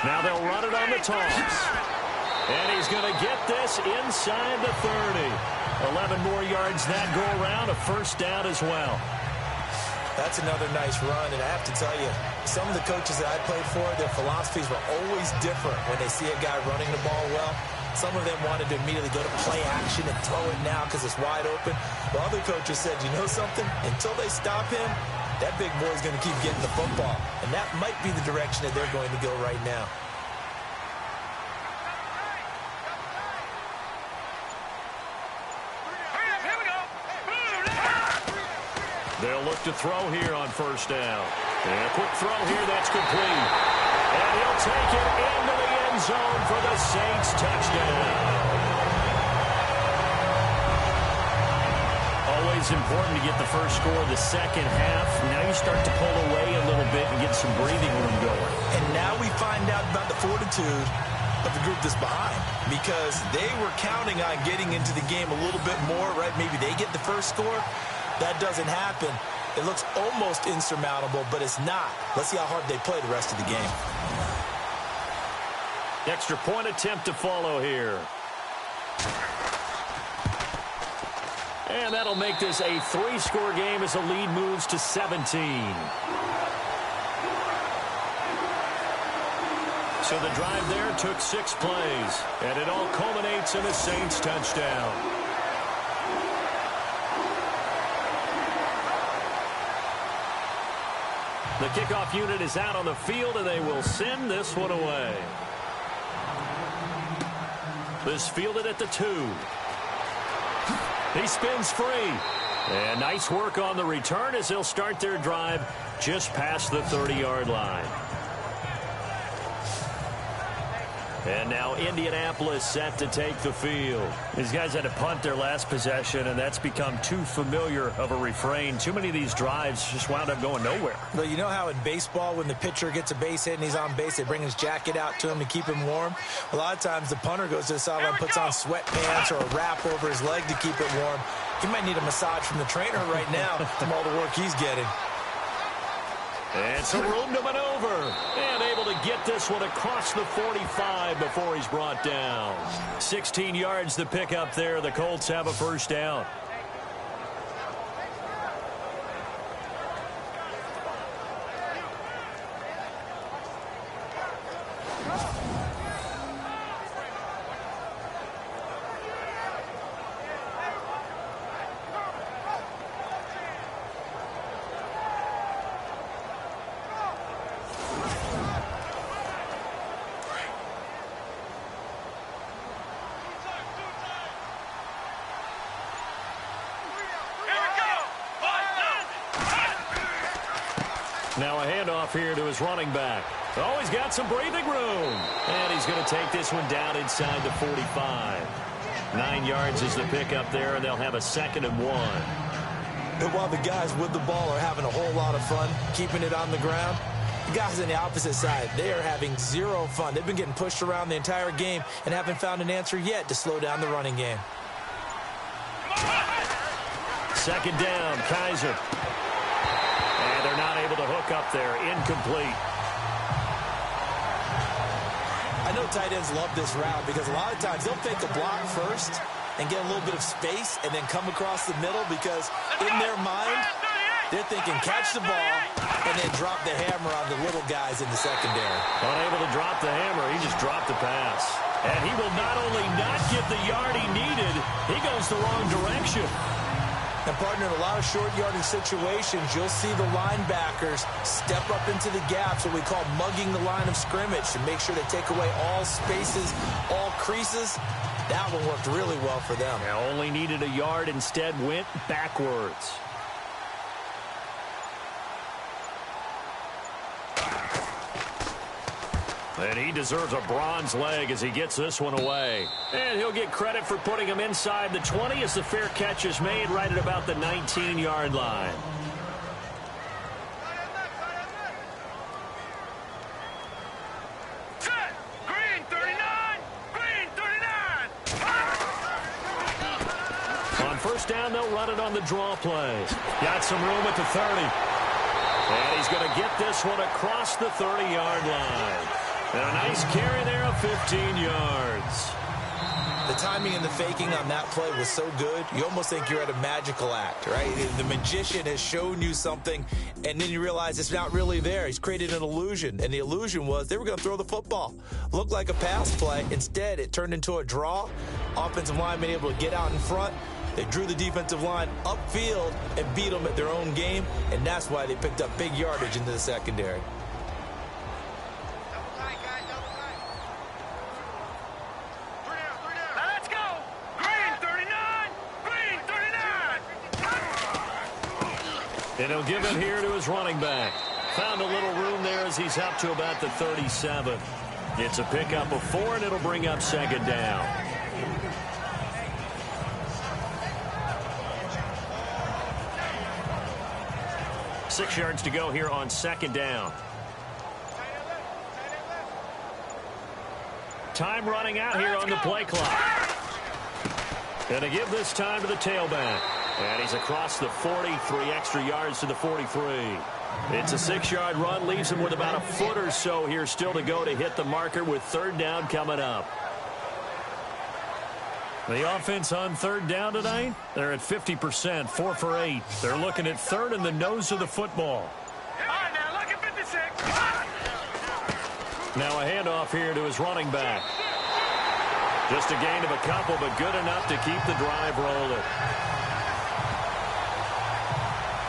Now they'll run it on the toss. And he's going to get this inside the 30. 11 more yards that go around, a first down as well. That's another nice run, and I have to tell you, some of the coaches that I played for, their philosophies were always different when they see a guy running the ball well. Some of them wanted to immediately go to play action and throw it now because it's wide open. While other coaches said, you know something? Until they stop him, that big boy's going to keep getting the football. And that might be the direction that they're going to go right now. They'll look to throw here on first down. And a quick throw here, that's complete. And he'll take it into the end zone for the Saints touchdown. Always important to get the first score of the second half. Now you start to pull away a little bit and get some breathing room going. And now we find out about the fortitude of the group that's behind, because they were counting on getting into the game a little bit more, right? Maybe they get the first score. That doesn't happen. It looks almost insurmountable, but it's not. Let's see how hard they play the rest of the game. Extra point attempt to follow here. And that'll make this a 3-score game as the lead moves to 17. So the drive there took 6 plays, and it all culminates in a Saints touchdown. The kickoff unit is out on the field, and they will send this one away. This fielded at the 2. He spins free. And nice work on the return as they'll start their drive just past the 30-yard line. And now Indianapolis set to take the field. These guys had to punt their last possession, and that's become too familiar of a refrain. Too many of these drives just wound up going nowhere. Well, you know how in baseball when the pitcher gets a base hit and he's on base, they bring his jacket out to him to keep him warm? A lot of times the punter goes to the sideline, puts on sweatpants or a wrap over his leg to keep it warm. He might need a massage from the trainer right now from all the work he's getting. And some room to maneuver. And able to get this one across the 45 before he's brought down. 16 yards to pick up there. The Colts have a first down. Now a handoff here to his running back. Oh, he's got some breathing room. And he's going to take this one down inside the 45. 9 yards is the pickup there, and they'll have a 2nd and 1. And while the guys with the ball are having a whole lot of fun keeping it on the ground, the guys on the opposite side, they are having zero fun. They've been getting pushed around the entire game and haven't found an answer yet to slow down the running game. 2nd down, Kaiser. And they're not able to hook up there. Incomplete. I know tight ends love this route because a lot of times they'll fake a block first and get a little bit of space and then come across the middle because in their mind, they're thinking catch the ball and then drop the hammer on the little guys in the secondary. Unable to drop the hammer, he just dropped the pass. And he will not only not get the yard he needed, he goes the wrong direction. And, partner, in a lot of short yardage situations, you'll see the linebackers step up into the gaps, what we call mugging the line of scrimmage, to make sure they take away all spaces, all creases. That one worked really well for them. Yeah, only needed a yard, instead went backwards. And he deserves a bronze leg as he gets this one away. And he'll get credit for putting him inside the 20 as the fair catch is made right at about the 19-yard line. Green 39! Green 39! On first down, they'll run it on the draw play. Got some room at the 30. And he's going to get this one across the 30-yard line. And a nice carry there of 15 yards. The timing and the faking on that play was so good, you almost think you're at a magical act, right? The magician has shown you something, and then you realize it's not really there. He's created an illusion, and the illusion was they were going to throw the football. Looked like a pass play. Instead, it turned into a draw. Offensive lineman able to get out in front. They drew the defensive line upfield and beat them at their own game, and that's why they picked up big yardage into the secondary. And he'll give it here to his running back. Found a little room there as he's up to about the 37. It's a pickup of 4, and it'll bring up 2nd down. Six yards to go here on 2nd down. Time running out here on the play clock. And to give this time to the tailback. And he's across the 40, 3 extra yards to the 43. It's a 6-yard run, leaves him with about a foot or so here still to go to hit the marker with 3rd down coming up. The offense on 3rd down tonight, they're at 50%, 4 for 8. They're looking at 3rd in the nose of the football. All right, now look at 56. Now a handoff here to his running back. Just a gain of a couple, but good enough to keep the drive rolling.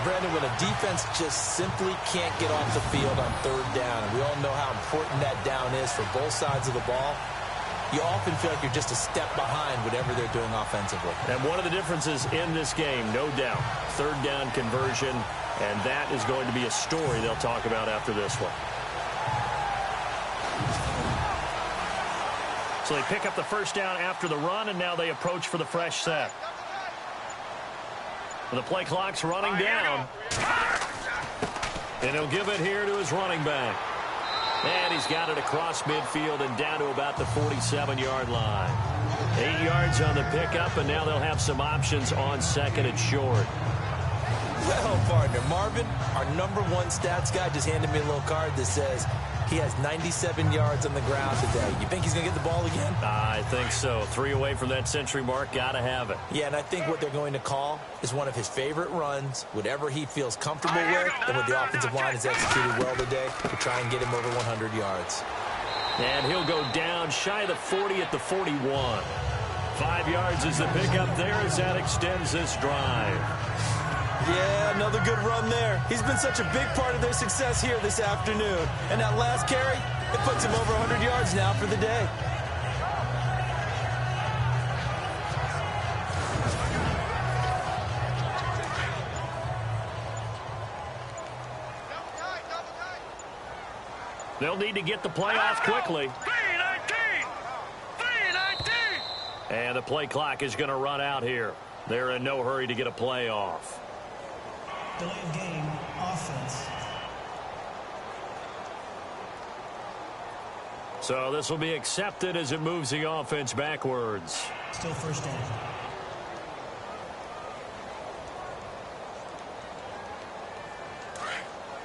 Brandon, when a defense just simply can't get off the field on 3rd down, and we all know how important that down is for both sides of the ball, you often feel like you're just a step behind whatever they're doing offensively. And one of the differences in this game, no doubt, third down conversion, and that is going to be a story they'll talk about after this one. So they pick up the first down after the run, and now they approach for the fresh set. The play clock's running down. And he'll give it here to his running back. And he's got it across midfield and down to about the 47-yard line. 8 yards on the pickup, and now they'll have some options on second and short. Well, partner, Marvin, our #1 stats guy just handed me a little card that says he has 97 yards on the ground today. You think he's going to get the ball again? I think so. 3 away from that century mark. Got to have it. Yeah, and I think what they're going to call is one of his favorite runs, whatever he feels comfortable with, and what the offensive line has executed well today to try and get him over 100 yards. And he'll go down shy of the 40 at the 41. 5 yards is the pickup there as that extends this drive. Yeah, another good run there. He's been such a big part of their success here this afternoon. And that last carry, it puts him over 100 yards now for the day. They'll need to get the play off quickly. 3:19! 3:19! And the play clock is going to run out here. They're in no hurry to get a play off. Delay of game, offense. So this will be accepted as it moves the offense backwards. Still first down.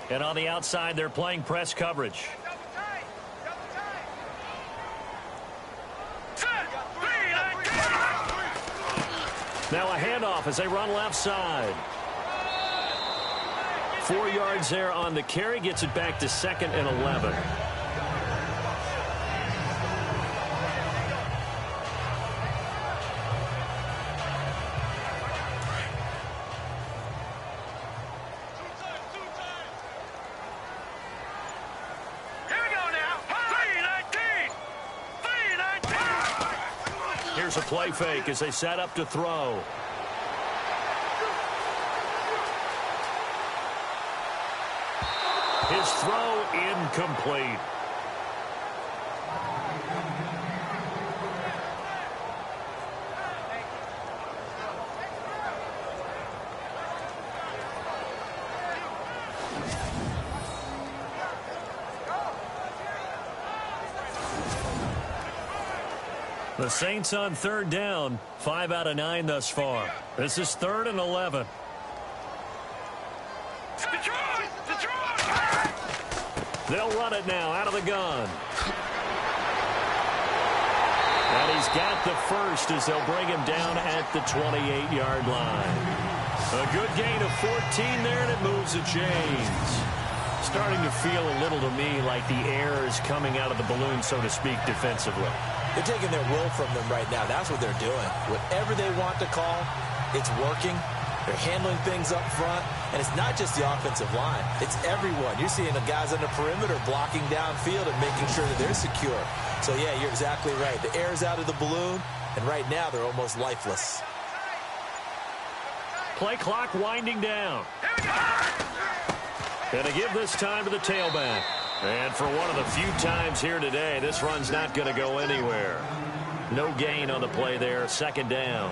And on the outside, they're playing press coverage. Now a handoff as they run left side. 4 yards there on the carry. Gets it back to 2nd and 11. Here we go now. 3:19! 3:19! Here's a play fake as they set up to throw. His throw incomplete. The Saints on 3rd down, 5 out of 9 thus far. This is 3rd and 11. Detroit! Detroit! They'll run it now out of the gun. And he's got the first as they'll bring him down at the 28-yard line. A good gain of 14 there, and it moves the chains. Starting to feel a little to me like the air is coming out of the balloon, so to speak, defensively. They're taking their will from them right now. That's what they're doing. Whatever they want to call, it's working. They're handling things up front. And it's not just the offensive line. It's everyone. You're seeing the guys on the perimeter blocking downfield and making sure that they're secure. So, yeah, you're exactly right. The air's out of the balloon, and right now they're almost lifeless. Play clock winding down. And to give this time to the tailback. And for one of the few times here today, this run's not going to go anywhere. No gain on the play there, 2nd down.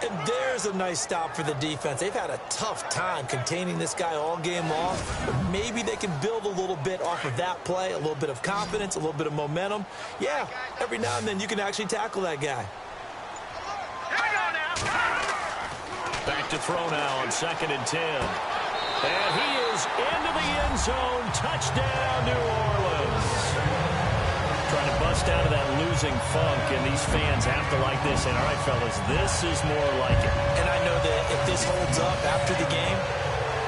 And there's a nice stop for the defense. They've had a tough time containing this guy all game long. But maybe they can build a little bit off of that play, a little bit of confidence, a little bit of momentum. Yeah, every now and then you can actually tackle that guy. Back to throw now on 2nd and 10. And he is into the end zone. Touchdown, New Orleans. Trying to bust out of that losing funk, and these fans have to like this. And all right, fellas, this is more like it. And I know that if this holds up after the game,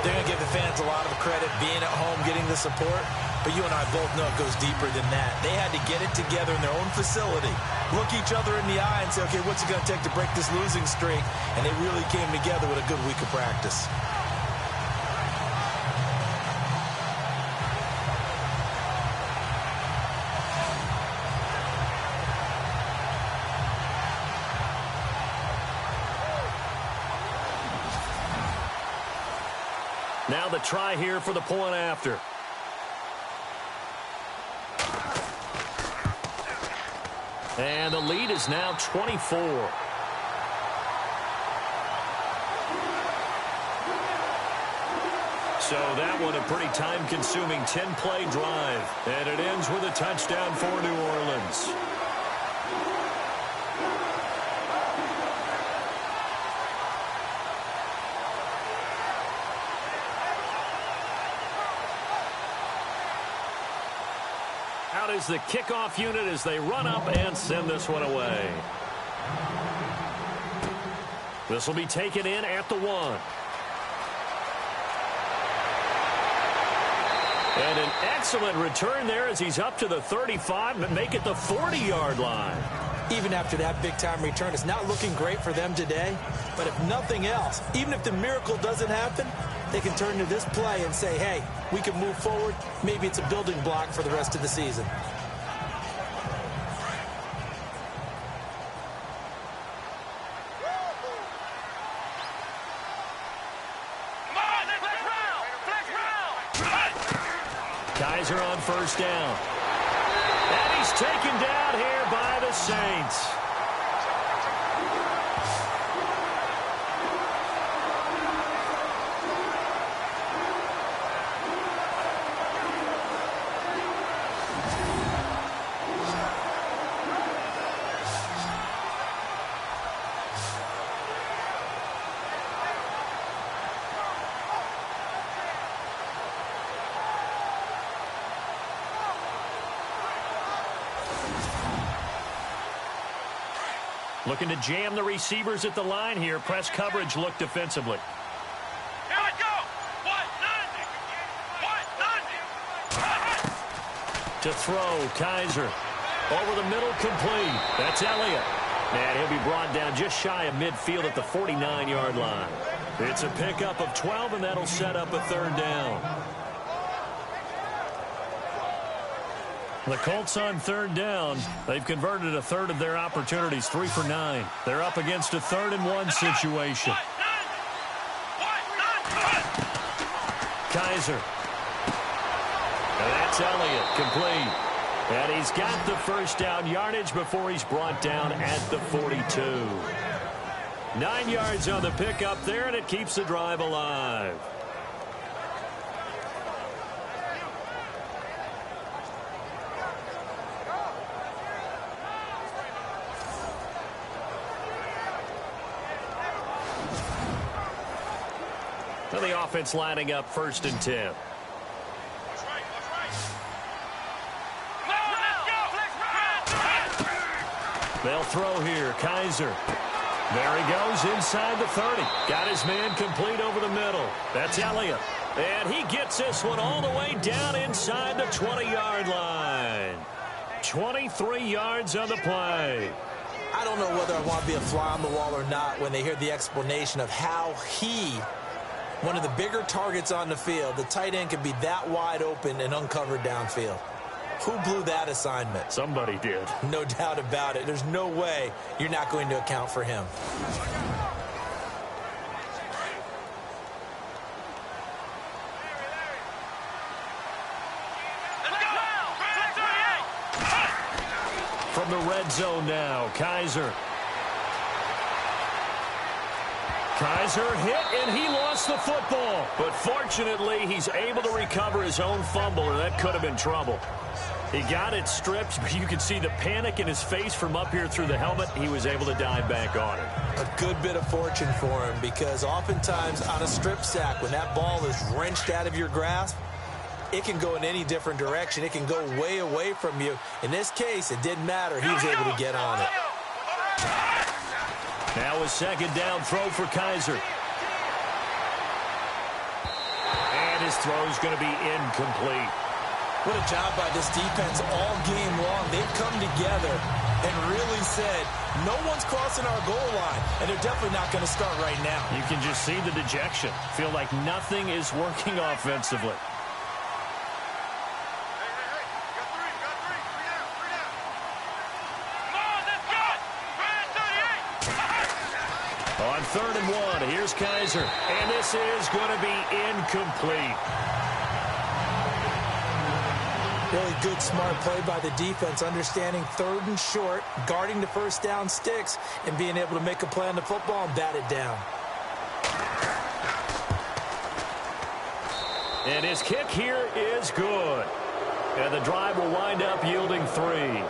they're going to give the fans a lot of credit being at home, getting the support. But you and I both know it goes deeper than that. They had to get it together in their own facility, look each other in the eye and say, okay, what's it going to take to break this losing streak? And they really came together with a good week of practice. Now the try here for the point after. And the lead is now 24. So that one a pretty time-consuming 10-play drive. And it ends with a touchdown for New Orleans. Out is the kickoff unit as they run up and send this one away. This will be taken in at the 1. And an excellent return there as he's up to the 35 and make it the 40-yard line. Even after that big-time return, it's not looking great for them today. But if nothing else, even if the miracle doesn't happen, they can turn to this play and say, hey, we can move forward. Maybe it's a building block for the rest of the season. Kaiser on first down. And he's taken down here by the Saints. Looking to jam the receivers at the line here. Press coverage look defensively. Here we go. To throw, Kaiser. Over the middle, complete. That's Elliott. And he'll be brought down just shy of midfield at the 49-yard line. It's a pickup of 12, and that'll set up a third down. The Colts on third down. They've converted a third of their opportunities, 3 for 9. They're up against a 3rd and 1 situation. Kaiser. And that's Elliott, complete. And he's got the first down yardage before he's brought down at the 42. 9 yards on the pickup there, and it keeps the drive alive. So the offense lining up 1st and 10. They'll throw here. Kaiser. There he goes inside the 30. Got his man complete over the middle. That's Elliott. And he gets this one all the way down inside the 20-yard line. 23 yards on the play. I don't know whether I want to be a fly on the wall or not when they hear the explanation of how one of the bigger targets on the field, the tight end can be that wide open and uncovered downfield. Who blew that assignment? Somebody did. No doubt about it. There's no way you're not going to account for him. From the red zone now, Kaiser. Kaiser hit, and he lost the football. But fortunately, he's able to recover his own fumble, or that could have been trouble. He got it stripped, but you could see the panic in his face from up here through the helmet. He was able to dive back on it. A good bit of fortune for him, because oftentimes on a strip sack, when that ball is wrenched out of your grasp, it can go in any different direction. It can go way away from you. In this case, it didn't matter. He was able to get on it. Now a 2nd down throw for Kaiser. And his throw is going to be incomplete. What a job by this defense all game long. They've come together and really said, no one's crossing our goal line, and they're definitely not going to start right now. You can just see the dejection. Feel like nothing is working offensively. On 3rd and 1, here's Kaiser. And this is going to be incomplete. Really good, smart play by the defense, understanding 3rd and short, guarding the first down sticks, and being able to make a play on the football and bat it down. And his kick here is good. And the drive will wind up yielding 3.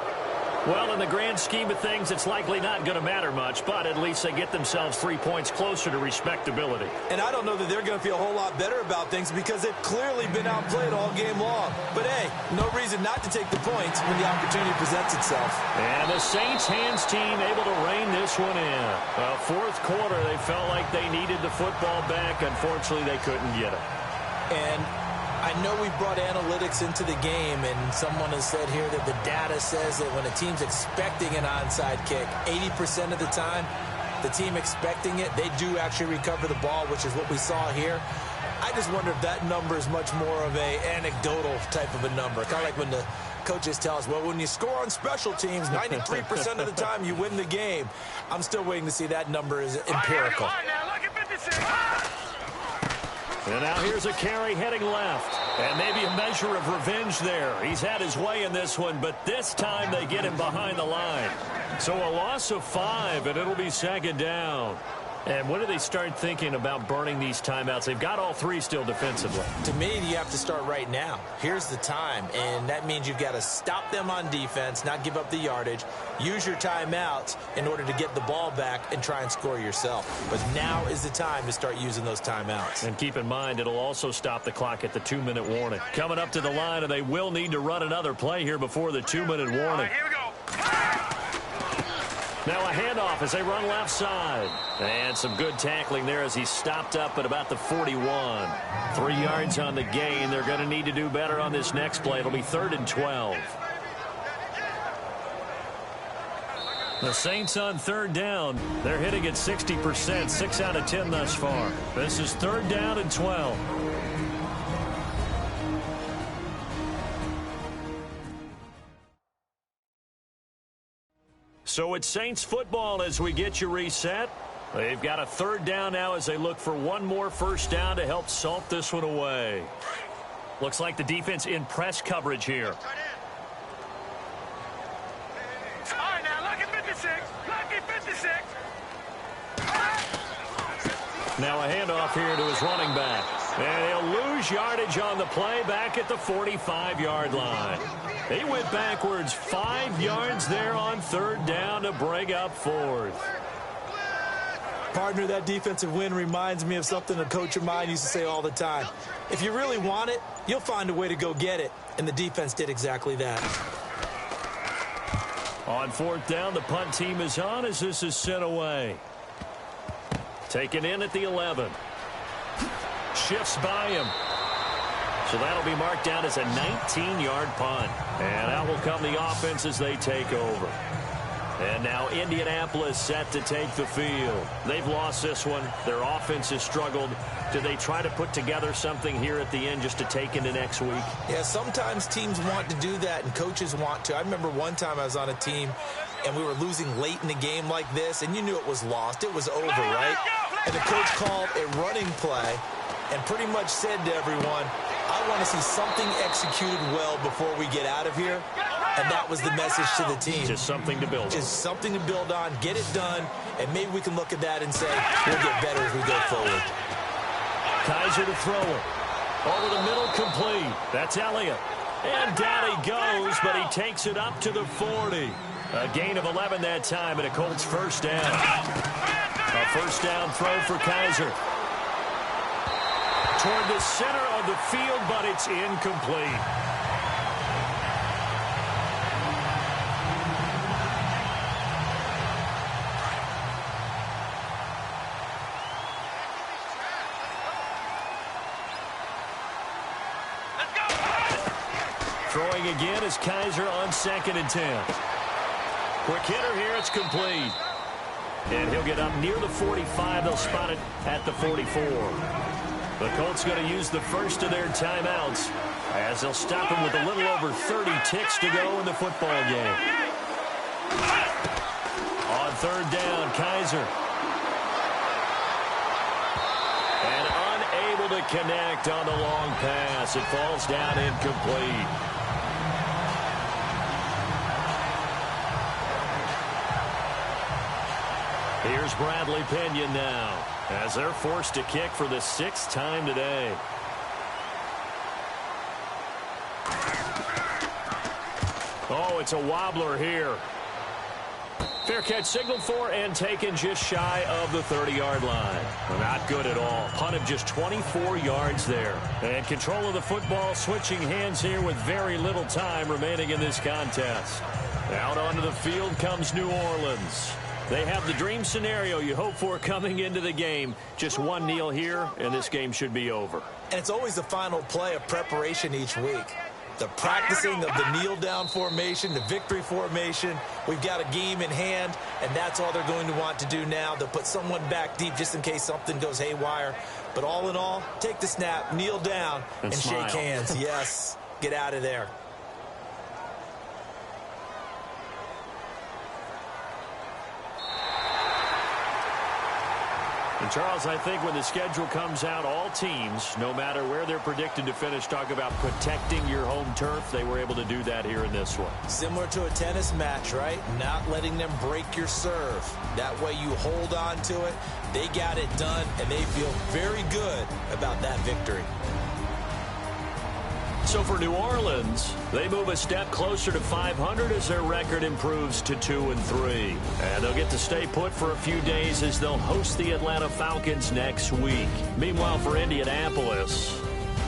Well, in the grand scheme of things, it's likely not going to matter much, but at least they get themselves 3 points closer to respectability. And I don't know that they're going to feel a whole lot better about things because they've clearly been outplayed all game long. But, hey, no reason not to take the points when the opportunity presents itself. And the Saints hands team able to rein this one in. Well, 4th quarter, they felt like they needed the football back. Unfortunately, they couldn't get it. And I know we brought analytics into the game, and someone has said here that the data says that when a team's expecting an onside kick, 80% of the time, the team expecting it, they do actually recover the ball, which is what we saw here. I just wonder if that number is much more of a anecdotal type of a number. Kind of like when the coaches tell us, well, when you score on special teams, 93% of the time you win the game. I'm still waiting to see that number is empirical. And now here's a carry heading left. And maybe a measure of revenge there. He's had his way in this one, but this time they get him behind the line. So a loss of 5, and it'll be 2nd down. And when do they start thinking about burning these timeouts? They've got all 3 still defensively. To me, you have to start right now. Here's the time, and that means you've got to stop them on defense, not give up the yardage, use your timeouts in order to get the ball back and try and score yourself. But now is the time to start using those timeouts. And keep in mind, it'll also stop the clock at the 2-minute warning. Coming up to the line, and they will need to run another play here before the 2-minute warning. All right, here we go. Now a handoff as they run left side. And some good tackling there as he stopped up at about the 41. 3 yards on the gain. They're going to need to do better on this next play. It'll be 3rd and 12. The Saints on 3rd down. They're hitting at 60%, 6 out of 10 thus far. This is 3rd down and 12. So it's Saints football as we get you reset. They've got a 3rd down now as they look for one more first down to help salt this one away. Looks like the defense in press coverage here. All right, now, lucky 56. Lucky 56. Now a handoff here to his running back. And he'll lose yardage on the play back at the 45-yard line. He went backwards 5 yards there on 3rd down to bring up 4th. Partner, that defensive win reminds me of something a coach of mine used to say all the time. If you really want it, you'll find a way to go get it. And the defense did exactly that. On 4th down, the punt team is on as this is sent away. Taken in at the 11. Shifts by him. So that'll be marked down as a 19-yard punt. And out will come the offense as they take over. And now Indianapolis set to take the field. They've lost this one. Their offense has struggled. Do they try to put together something here at the end just to take into next week? Yeah, sometimes teams want to do that and coaches want to. I remember one time I was on a team and we were losing late in the game like this, and you knew it was lost. It was over, right? And the coach called a running play and pretty much said to everyone, I want to see something executed well before we get out of here. And that was the message to the team. Just something to build on. Just something to build on, get it done, and maybe we can look at that and say, we'll get better as we go forward. Kaiser to throw it. Over the middle, complete. That's Elliott. And down he goes, but he takes it up to the 40. A gain of 11 that time, and a Colts first down. A first down throw for Kaiser. Toward the center of the field, but it's incomplete. Throwing again is Kaiser on 2nd and 10. Quick hitter here, it's complete. And he'll get up near the 45. They'll spot it at the 44. The Colts going to use the first of their timeouts as they'll stop him with a little over 30 ticks to go in the football game. On 3rd down, Kaiser. unable to connect on the long pass. It falls down incomplete. Here's Bradley Pinion now as they're forced to kick for the 6th time today. Oh, it's a wobbler here. Fair catch signaled for and taken just shy of the 30-yard line. Not good at all. Punt of just 24 yards there. And control of the football switching hands here with very little time remaining in this contest. Out onto the field comes New Orleans. They have the dream scenario you hope for coming into the game. Just one kneel here, and this game should be over. And it's always the final play of preparation each week. The practicing of the kneel-down formation, the victory formation. We've got a game in hand, and that's all they're going to want to do now. They'll put someone back deep just in case something goes haywire. But all in all, take the snap, kneel down, and shake hands. Yes, get out of there. And Charles, I think when the schedule comes out, all teams, no matter where they're predicted to finish, talk about protecting your home turf. They were able to do that here in this one. Similar to a tennis match, right? Not letting them break your serve. That way you hold on to it. They got it done, and they feel very good about that victory. So for New Orleans, they move a step closer to 500 as their record improves to 2-3. And they'll get to stay put for a few days as they'll host the Atlanta Falcons next week. Meanwhile, for Indianapolis,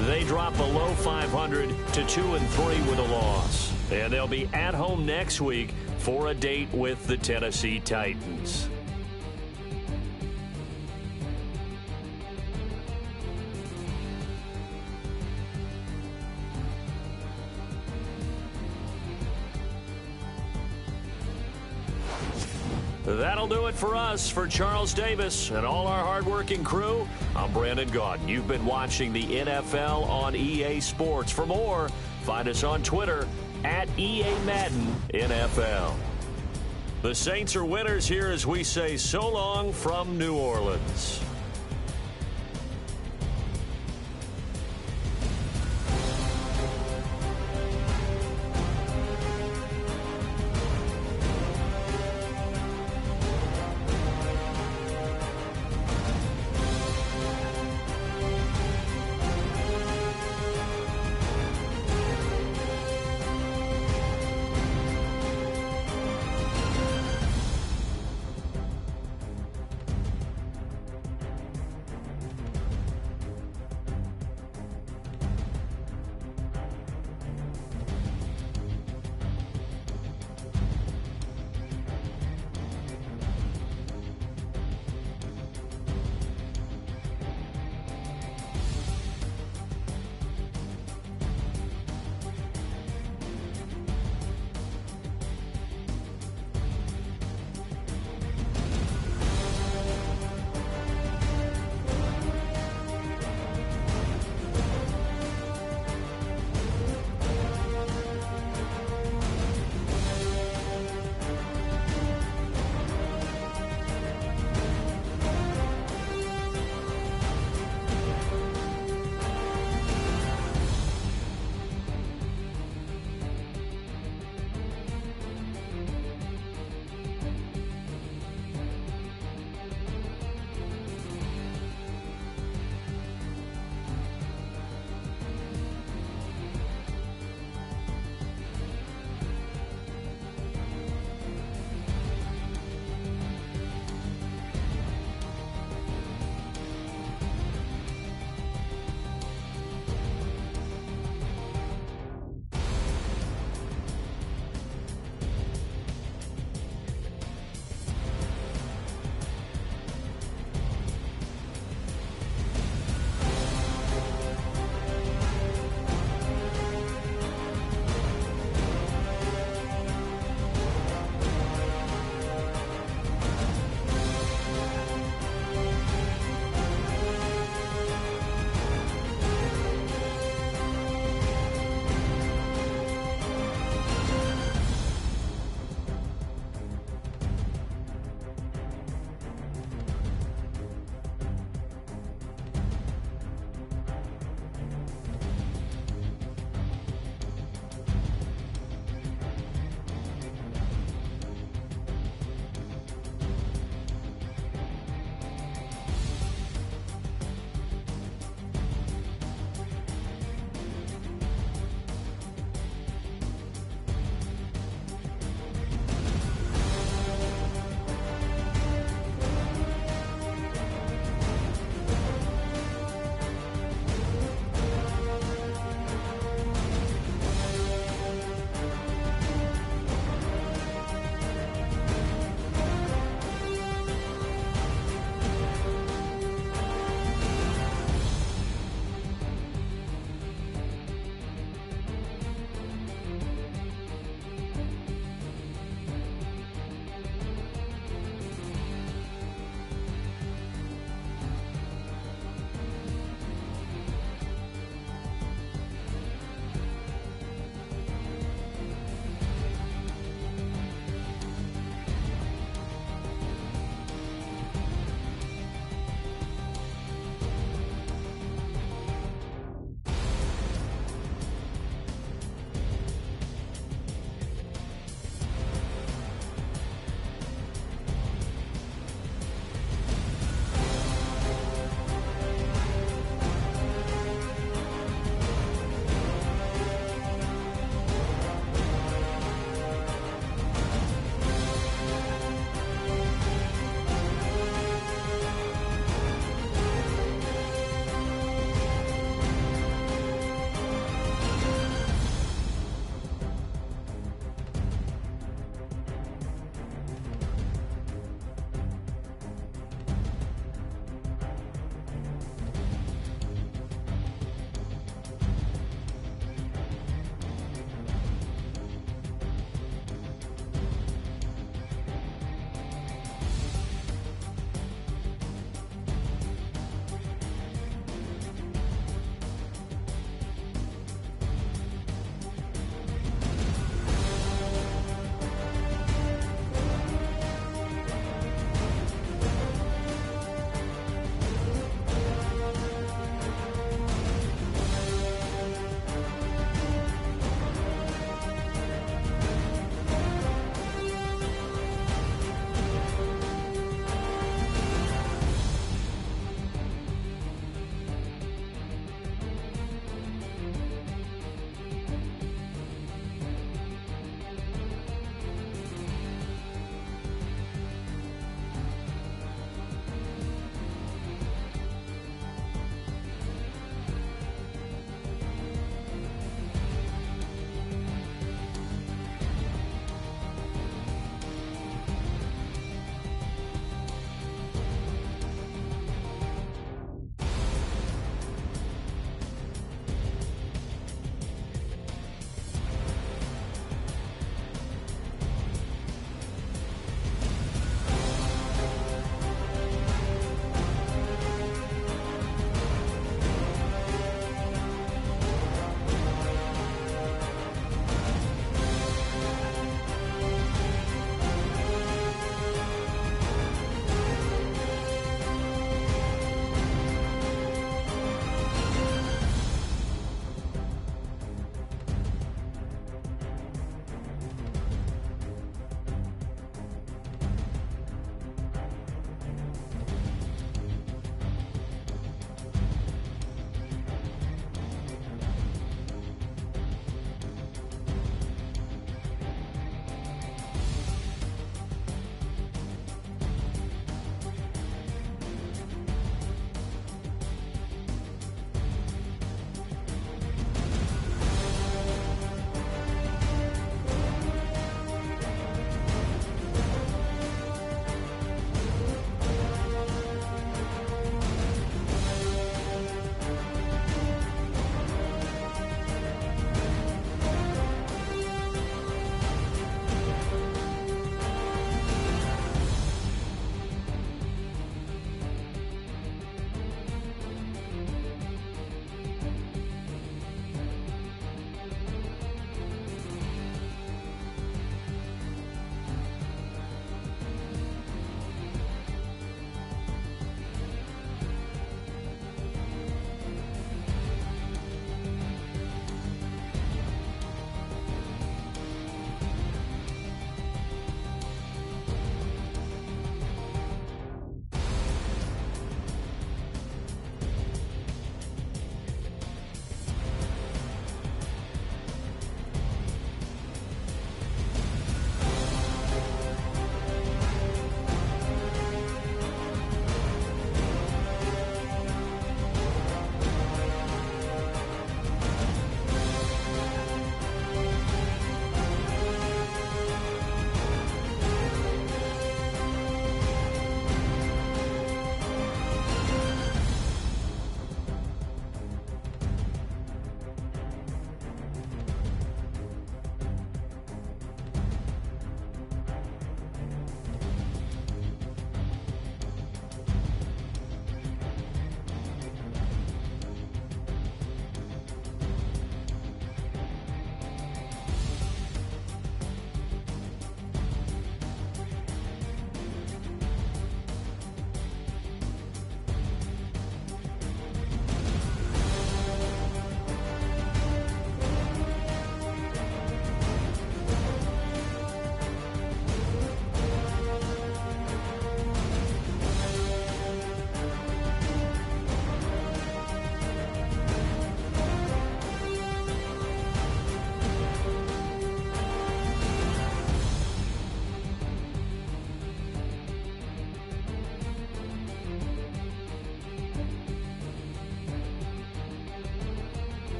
they drop below 500 to 2-3 with a loss. And they'll be at home next week for a date with the Tennessee Titans. That'll do it for us. For Charles Davis and all our hardworking crew, I'm Brandon Gaudin. You've been watching the NFL on EA Sports. For more, find us on Twitter at EA Madden NFL. The Saints are winners here as we say so long from New Orleans.